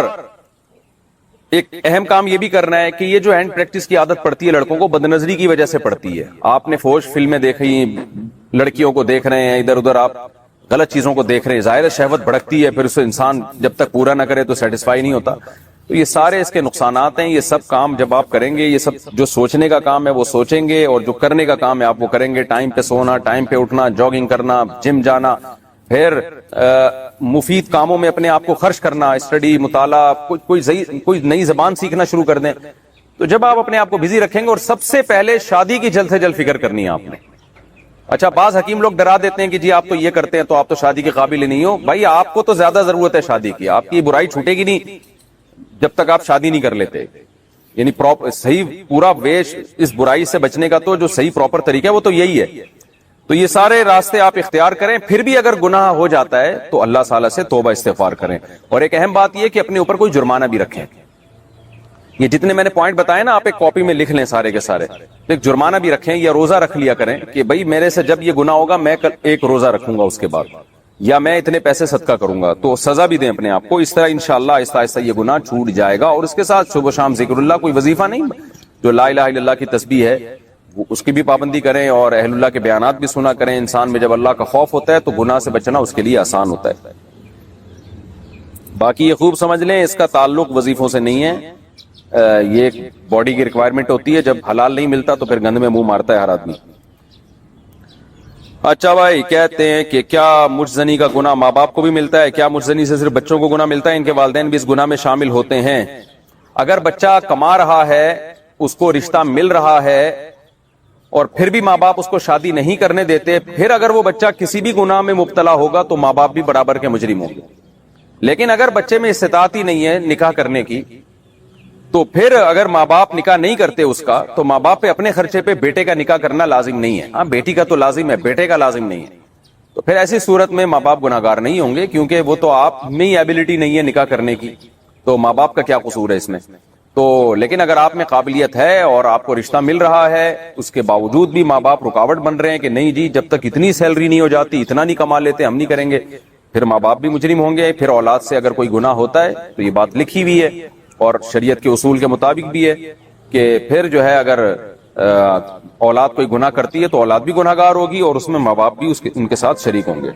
ایک اہم کام یہ بھی کرنا ہے کہ یہ جو ہینڈ پریکٹس کی عادت پڑتی ہے لڑکوں کو, بد نظری کی وجہ سے پڑتی ہے. آپ نے فوج فلمیں دیکھی, لڑکیوں کو دیکھ رہے ہیں ادھر ادھر, آپ غلط چیزوں کو دیکھ رہے ہیں, ظاہر شہوت بھڑکتی ہے, پھر اسے انسان جب تک پورا نہ کرے تو سیٹسفائی نہیں ہوتا. تو یہ سارے اس کے نقصانات ہیں. یہ سب کام جب آپ کریں گے, یہ سب جو سوچنے کا کام ہے وہ سوچیں گے, اور جو کرنے کا کام ہے آپ وہ کریں گے. ٹائم پہ سونا, ٹائم پہ اٹھنا, جاگنگ کرنا, جم جانا, پھر مفید کاموں میں اپنے آپ کو خرچ کرنا, اسٹڈی, مطالعہ, کوئی نئی زبان سیکھنا شروع کر دیں. تو جب آپ اپنے آپ کو بزی رکھیں گے, اور سب سے پہلے شادی کی جلد سے جلد فکر کرنی ہے آپ نے. اچھا, بعض حکیم لوگ ڈرا دیتے ہیں کہ جی آپ تو یہ کرتے ہیں تو آپ تو شادی کے قابل ہی نہیں ہو. بھائی آپ کو تو زیادہ ضرورت ہے شادی کی, آپ کی برائی چھوٹے گی نہیں جب تک آپ شادی نہیں کر لیتے. یعنی صحیح پورا ویش اس برائی سے بچنے کا تو جو صحیح پراپر طریقہ ہے وہ تو یہی ہے. تو یہ سارے راستے آپ اختیار کریں. پھر بھی اگر گناہ ہو جاتا ہے تو اللہ تعالیٰ سے توبہ استغفار کریں. اور ایک اہم بات یہ کہ اپنے اوپر کوئی جرمانہ بھی رکھیں. یہ جتنے میں نے پوائنٹ بتائے نا, آپ ایک کاپی میں لکھ لیں سارے کے سارے. ایک جرمانہ بھی رکھیں, یا روزہ رکھ لیا کریں کہ بھائی میرے سے جب یہ گناہ ہوگا میں کل ایک روزہ رکھوں گا اس کے بعد, یا میں اتنے پیسے صدقہ کروں گا. تو سزا بھی دیں اپنے آپ کو. اس طرح انشاءاللہ آہستہ آہستہ یہ گناہ چھوٹ جائے گا. اور اس کے ساتھ صبح شام ذکر اللہ, کوئی وظیفہ نہیں, جو لا الہ الا اللہ کی تسبیح ہے اس کی بھی پابندی کریں, اور اہل اللہ کے بیانات بھی سنا کریں. انسان میں جب اللہ کا خوف ہوتا ہے تو گناہ سے بچنا اس کے لیے آسان ہوتا ہے. باقی یہ خوب سمجھ لیں, اس کا تعلق وظیفوں سے نہیں ہے. یہ ایک باڈی کی ریکوائرمنٹ ہوتی ہے. جب حلال نہیں ملتا تو پھر گند میں منہ مارتا ہے ہر آدمی. اچھا بھائی, کہتے ہیں کہ کیا مجزنی کا گناہ ماں باپ کو بھی ملتا ہے؟ کیا مجزنی سے صرف بچوں کو گناہ ملتا ہے, ان کے والدین بھی اس گناہ میں شامل ہوتے ہیں؟ اگر بچہ کما رہا ہے, اس کو رشتہ مل رہا ہے, اور پھر بھی ماں باپ اس کو شادی نہیں کرنے دیتے, پھر اگر وہ بچہ کسی بھی گناہ میں مبتلا ہوگا تو ماں باپ بھی برابر کے مجرم ہوں گے. لیکن اگر بچے میں استطاعت ہی نہیں ہے نکاح کرنے کی, تو پھر اگر ماں باپ نکاح نہیں کرتے اس کا, تو ماں باپ پہ اپنے خرچے پہ بیٹے کا نکاح کرنا لازم نہیں ہے. ہاں, بیٹی کا تو لازم ہے, بیٹے کا لازم نہیں ہے. تو پھر ایسی صورت میں ماں باپ گناہگار نہیں ہوں گے, کیونکہ وہ تو آپ میں ہی ایبلٹی نہیں ہے نکاح کرنے کی, تو ماں باپ کا کیا قصور ہے اس میں. تو لیکن اگر آپ میں قابلیت ہے اور آپ کو رشتہ مل رہا ہے, اس کے باوجود بھی ماں باپ رکاوٹ بن رہے ہیں کہ نہیں جی جب تک اتنی سیلری نہیں ہو جاتی, اتنا نہیں کما لیتے, ہم نہیں کریں گے, پھر ماں باپ بھی مجرم ہوں گے. پھر اولاد سے اگر کوئی گناہ ہوتا ہے تو یہ بات لکھی ہوئی ہے, اور شریعت کے اصول کے مطابق بھی ہے کہ پھر جو ہے اگر اولاد کوئی گناہ کرتی ہے تو اولاد بھی گناہگار ہوگی, اور اس میں ماں باپ بھی ان کے ساتھ شریک ہوں گے.